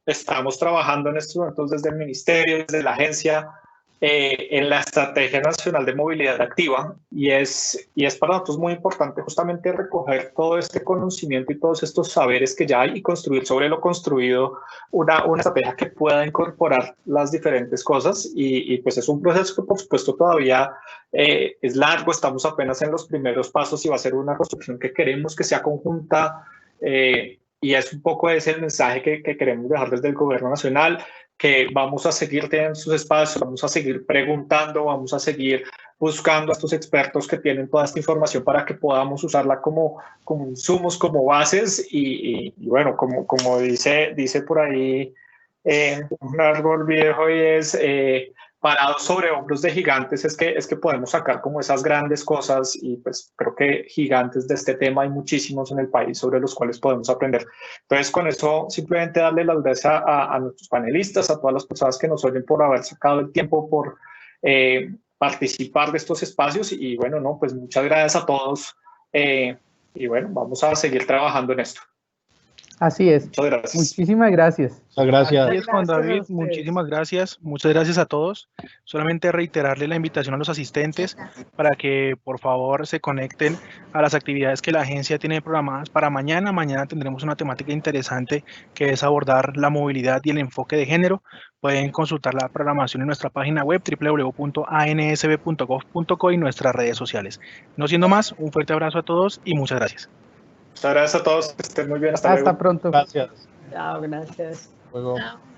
estamos trabajando en estos momentos desde el ministerio, desde la agencia, en la Estrategia Nacional de Movilidad Activa, y es para nosotros muy importante justamente recoger todo este conocimiento y todos estos saberes que ya hay y construir sobre lo construido una estrategia que pueda incorporar las diferentes cosas, y pues es un proceso que por supuesto todavía es largo, estamos apenas en los primeros pasos y va a ser una construcción que queremos que sea conjunta, y es un poco ese el mensaje que queremos dejar desde el Gobierno Nacional, que vamos a seguir teniendo sus espacios, vamos a seguir preguntando, vamos a seguir buscando a estos expertos que tienen toda esta información para que podamos usarla como insumos, como bases, y bueno, como dice por ahí un árbol viejo, y es parados sobre hombros de gigantes es que podemos sacar como esas grandes cosas, y pues creo que gigantes de este tema hay muchísimos en el país sobre los cuales podemos aprender. Entonces con eso simplemente darle las gracias a nuestros panelistas, a todas las personas que nos oyen por haber sacado el tiempo, por participar de estos espacios, y bueno, no, pues muchas gracias a todos, y bueno, vamos a seguir trabajando en esto. Así es. Muchas gracias. Muchísimas gracias. Muchas gracias. Así es, Juan David, muchísimas gracias. Muchas gracias a todos. Solamente reiterarle la invitación a los asistentes para que por favor se conecten a las actividades que la agencia tiene programadas para mañana. Mañana tendremos una temática interesante que es abordar la movilidad y el enfoque de género. Pueden consultar la programación en nuestra página web www.ansb.gov.co y nuestras redes sociales. No siendo más, un fuerte abrazo a todos y muchas gracias. Muchas gracias a todos, que estén muy bien, hasta luego. Hasta pronto. Gracias. Chao, gracias. Luego. Chao.